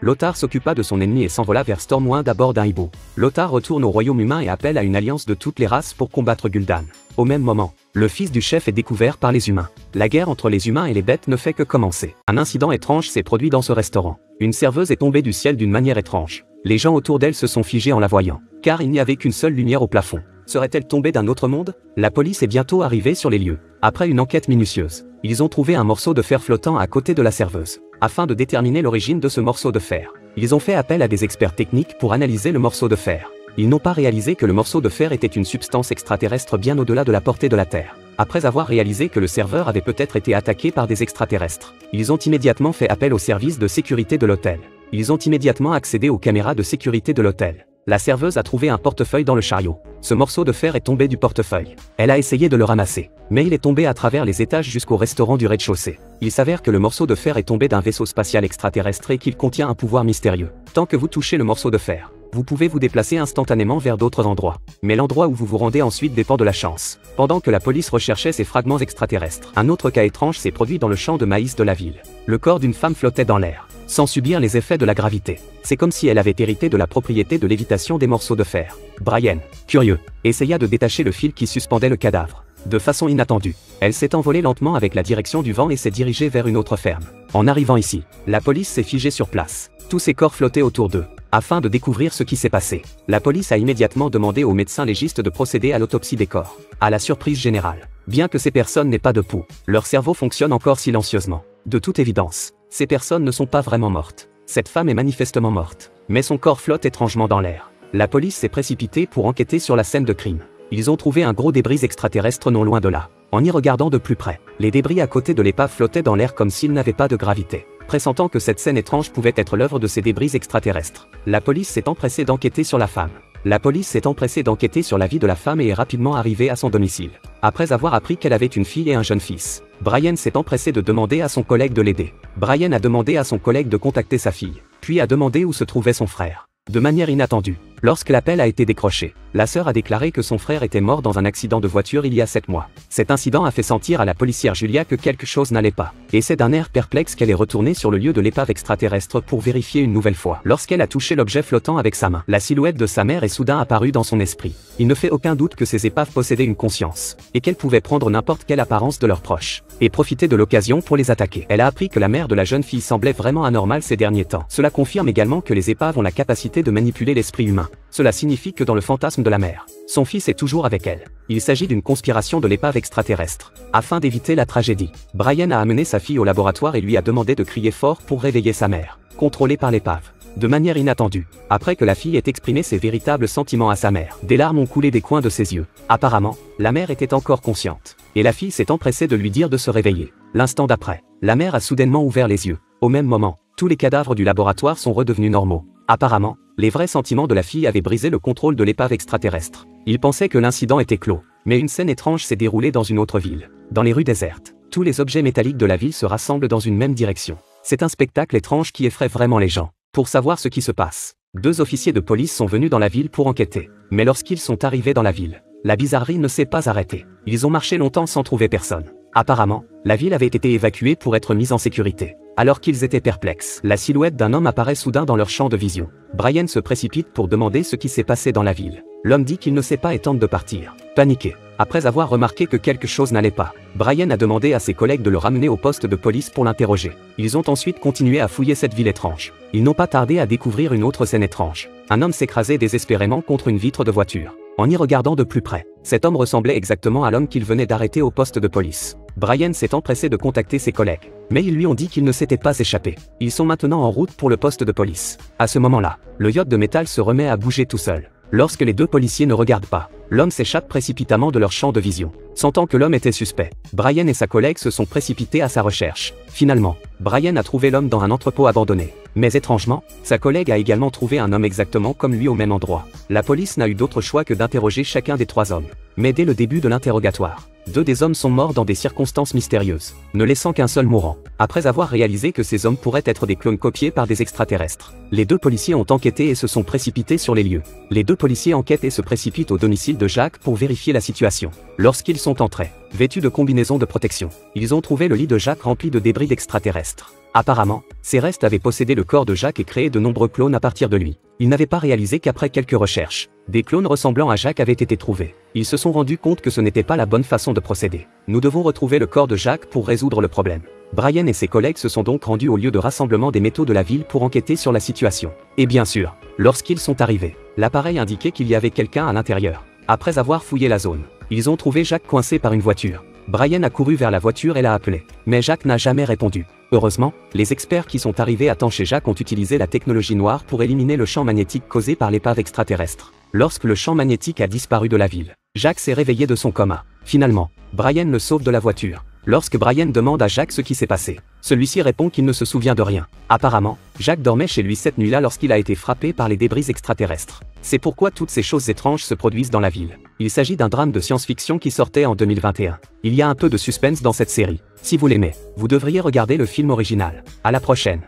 Lothar s'occupa de son ennemi et s'envola vers Stormwind à bord d'un hibou. Lothar retourne au royaume humain et appelle à une alliance de toutes les races pour combattre Gul'dan. Au même moment, le fils du chef est découvert par les humains. La guerre entre les humains et les bêtes ne fait que commencer. Un incident étrange s'est produit dans ce restaurant. Une serveuse est tombée du ciel d'une manière étrange. Les gens autour d'elle se sont figés en la voyant, car il n'y avait qu'une seule lumière au plafond. Serait-elle tombée d'un autre monde? La police est bientôt arrivée sur les lieux. Après une enquête minutieuse, ils ont trouvé un morceau de fer flottant à côté de la serveuse. Afin de déterminer l'origine de ce morceau de fer, ils ont fait appel à des experts techniques pour analyser le morceau de fer. Ils n'ont pas réalisé que le morceau de fer était une substance extraterrestre bien au-delà de la portée de la Terre. Après avoir réalisé que le serveur avait peut-être été attaqué par des extraterrestres, ils ont immédiatement fait appel au service de sécurité de l'hôtel. Ils ont immédiatement accédé aux caméras de sécurité de l'hôtel. La serveuse a trouvé un portefeuille dans le chariot. Ce morceau de fer est tombé du portefeuille. Elle a essayé de le ramasser, mais il est tombé à travers les étages jusqu'au restaurant du rez-de-chaussée. Il s'avère que le morceau de fer est tombé d'un vaisseau spatial extraterrestre et qu'il contient un pouvoir mystérieux. Tant que vous touchez le morceau de fer, vous pouvez vous déplacer instantanément vers d'autres endroits. Mais l'endroit où vous vous rendez ensuite dépend de la chance. Pendant que la police recherchait ces fragments extraterrestres, un autre cas étrange s'est produit dans le champ de maïs de la ville. Le corps d'une femme flottait dans l'air, sans subir les effets de la gravité. C'est comme si elle avait hérité de la propriété de lévitation des morceaux de fer. Brian, curieux, essaya de détacher le fil qui suspendait le cadavre. De façon inattendue, elle s'est envolée lentement avec la direction du vent et s'est dirigée vers une autre ferme. En arrivant ici, la police s'est figée sur place. Tous ces corps flottaient autour d'eux. Afin de découvrir ce qui s'est passé, la police a immédiatement demandé aux médecins légistes de procéder à l'autopsie des corps. À la surprise générale, bien que ces personnes n'aient pas de pouls, leur cerveau fonctionne encore silencieusement. De toute évidence, ces personnes ne sont pas vraiment mortes. Cette femme est manifestement morte, mais son corps flotte étrangement dans l'air. La police s'est précipitée pour enquêter sur la scène de crime. Ils ont trouvé un gros débris extraterrestre non loin de là. En y regardant de plus près, les débris à côté de l'épave flottaient dans l'air comme s'ils n'avaient pas de gravité. Pressentant que cette scène étrange pouvait être l'œuvre de ces débris extraterrestres, la police s'est empressée d'enquêter sur la femme. La police s'est empressée d'enquêter sur la vie de la femme et est rapidement arrivée à son domicile. Après avoir appris qu'elle avait une fille et un jeune fils, Brian s'est empressé de demander à son collègue de l'aider. Brian a demandé à son collègue de contacter sa fille, puis a demandé où se trouvait son frère. De manière inattendue, lorsque l'appel a été décroché, la sœur a déclaré que son frère était mort dans un accident de voiture il y a 7 mois. Cet incident a fait sentir à la policière Julia que quelque chose n'allait pas, et c'est d'un air perplexe qu'elle est retournée sur le lieu de l'épave extraterrestre pour vérifier une nouvelle fois. Lorsqu'elle a touché l'objet flottant avec sa main, la silhouette de sa mère est soudain apparue dans son esprit. Il ne fait aucun doute que ces épaves possédaient une conscience, et qu'elles pouvaient prendre n'importe quelle apparence de leurs proches, et profiter de l'occasion pour les attaquer. Elle a appris que la mère de la jeune fille semblait vraiment anormale ces derniers temps. Cela confirme également que les épaves ont la capacité de manipuler l'esprit humain. Cela signifie que dans le fantasme de la mère, son fils est toujours avec elle. Il s'agit d'une conspiration de l'épave extraterrestre. Afin d'éviter la tragédie, Brian a amené sa fille au laboratoire et lui a demandé de crier fort pour réveiller sa mère. Contrôlée par l'épave, de manière inattendue, après que la fille ait exprimé ses véritables sentiments à sa mère. Des larmes ont coulé des coins de ses yeux. Apparemment, la mère était encore consciente. Et la fille s'est empressée de lui dire de se réveiller. L'instant d'après, la mère a soudainement ouvert les yeux. Au même moment, tous les cadavres du laboratoire sont redevenus normaux. Apparemment, les vrais sentiments de la fille avaient brisé le contrôle de l'épave extraterrestre. Il pensait que l'incident était clos. Mais une scène étrange s'est déroulée dans une autre ville. Dans les rues désertes, tous les objets métalliques de la ville se rassemblent dans une même direction. C'est un spectacle étrange qui effraie vraiment les gens. Pour savoir ce qui se passe, 2 officiers de police sont venus dans la ville pour enquêter. Mais lorsqu'ils sont arrivés dans la ville, la bizarrerie ne s'est pas arrêtée. Ils ont marché longtemps sans trouver personne. Apparemment, la ville avait été évacuée pour être mise en sécurité. Alors qu'ils étaient perplexes, la silhouette d'un homme apparaît soudain dans leur champ de vision. Brian se précipite pour demander ce qui s'est passé dans la ville. L'homme dit qu'il ne sait pas et tente de partir. Paniqué, après avoir remarqué que quelque chose n'allait pas, Brian a demandé à ses collègues de le ramener au poste de police pour l'interroger. Ils ont ensuite continué à fouiller cette ville étrange. Ils n'ont pas tardé à découvrir une autre scène étrange. Un homme s'écrasait désespérément contre une vitre de voiture. En y regardant de plus près, cet homme ressemblait exactement à l'homme qu'il venait d'arrêter au poste de police. Brian s'est empressé de contacter ses collègues, mais ils lui ont dit qu'il ne s'était pas échappé. Ils sont maintenant en route pour le poste de police. À ce moment-là, le yacht de métal se remet à bouger tout seul. Lorsque les 2 policiers ne regardent pas, l'homme s'échappe précipitamment de leur champ de vision. Sentant que l'homme était suspect, Brian et sa collègue se sont précipités à sa recherche. Finalement, Brian a trouvé l'homme dans un entrepôt abandonné. Mais étrangement, sa collègue a également trouvé un homme exactement comme lui au même endroit. La police n'a eu d'autre choix que d'interroger chacun des 3 hommes. Mais dès le début de l'interrogatoire, 2 des hommes sont morts dans des circonstances mystérieuses, ne laissant qu'un seul mourant. Après avoir réalisé que ces hommes pourraient être des clones copiés par des extraterrestres, les 2 policiers ont enquêté et se sont précipités sur les lieux. Les 2 policiers enquêtent et se précipitent au domicile de Jacques pour vérifier la situation. Lorsqu'ils sont entrés, vêtus de combinaisons de protection, ils ont trouvé le lit de Jacques rempli de débris d'extraterrestres. Apparemment, ces restes avaient possédé le corps de Jacques et créé de nombreux clones à partir de lui. Ils n'avaient pas réalisé qu'après quelques recherches, des clones ressemblant à Jacques avaient été trouvés. Ils se sont rendus compte que ce n'était pas la bonne façon de procéder. Nous devons retrouver le corps de Jacques pour résoudre le problème. Brian et ses collègues se sont donc rendus au lieu de rassemblement des métaux de la ville pour enquêter sur la situation. Et bien sûr, lorsqu'ils sont arrivés, l'appareil indiquait qu'il y avait quelqu'un à l'intérieur. Après avoir fouillé la zone, ils ont trouvé Jacques coincé par une voiture. Brian a couru vers la voiture et l'a appelé. Mais Jacques n'a jamais répondu. Heureusement, les experts qui sont arrivés à temps chez Jacques ont utilisé la technologie noire pour éliminer le champ magnétique causé par l'épave extraterrestre. Lorsque le champ magnétique a disparu de la ville, Jacques s'est réveillé de son coma. Finalement, Brian le sauve de la voiture. Lorsque Brian demande à Jacques ce qui s'est passé, celui-ci répond qu'il ne se souvient de rien. Apparemment, Jacques dormait chez lui cette nuit-là lorsqu'il a été frappé par les débris extraterrestres. C'est pourquoi toutes ces choses étranges se produisent dans la ville. Il s'agit d'un drame de science-fiction qui sortait en 2021. Il y a un peu de suspense dans cette série. Si vous l'aimez, vous devriez regarder le film original. À la prochaine.